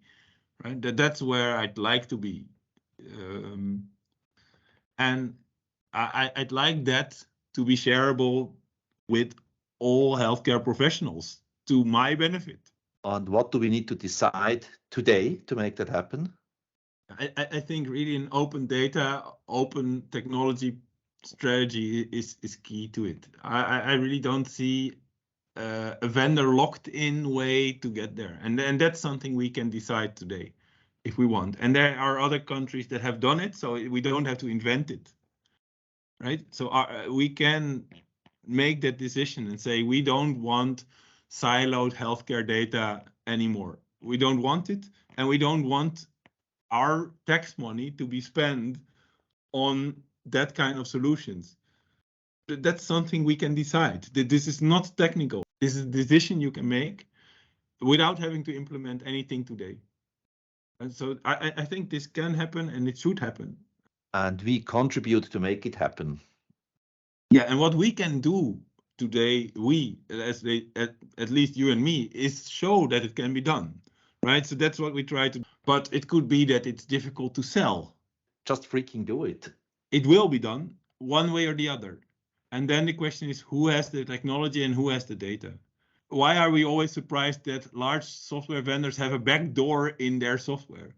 right? That's where I'd like to be. And I'd like that to be shareable with all healthcare professionals to my benefit. And what do we need to decide today to make that happen? I think really an open data, open technology strategy is key to it. I really don't see a vendor locked in way to get there. And that's something we can decide today. if we want. And there are other countries that have done it, so we don't have to invent it, right? So we can make that decision and say we don't want siloed healthcare data anymore. We don't want it, and we don't want our tax money to be spent on that kind of solutions. That's something we can decide. This is not technical. This is a decision you can make without having to implement anything today. And so I think this can happen, and it should happen. And we contribute to make it happen. Yeah, and what we can do today, at least you and me, is show that it can be done, right? So that's what we try to do. But it could be that it's difficult to sell. Just freaking do it. It will be done one way or the other. And then the question is, who has the technology and who has the data? Why are we always surprised that large software vendors have a backdoor in their software?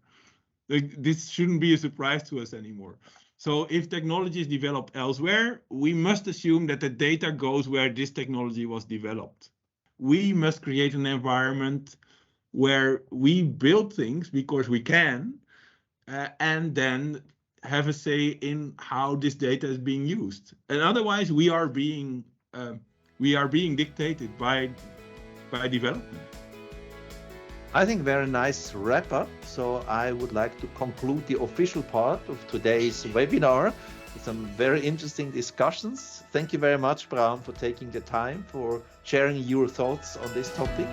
This shouldn't be a surprise to us anymore. So if technology is developed elsewhere, we must assume that the data goes where this technology was developed. We must create an environment where we build things because we can, and then have a say in how this data is being used. And otherwise, we are being dictated by development. I think very nice wrap up. So I would like to conclude the official part of today's webinar with some very interesting discussions. Thank you very much, Bram, for taking the time for sharing your thoughts on this topic.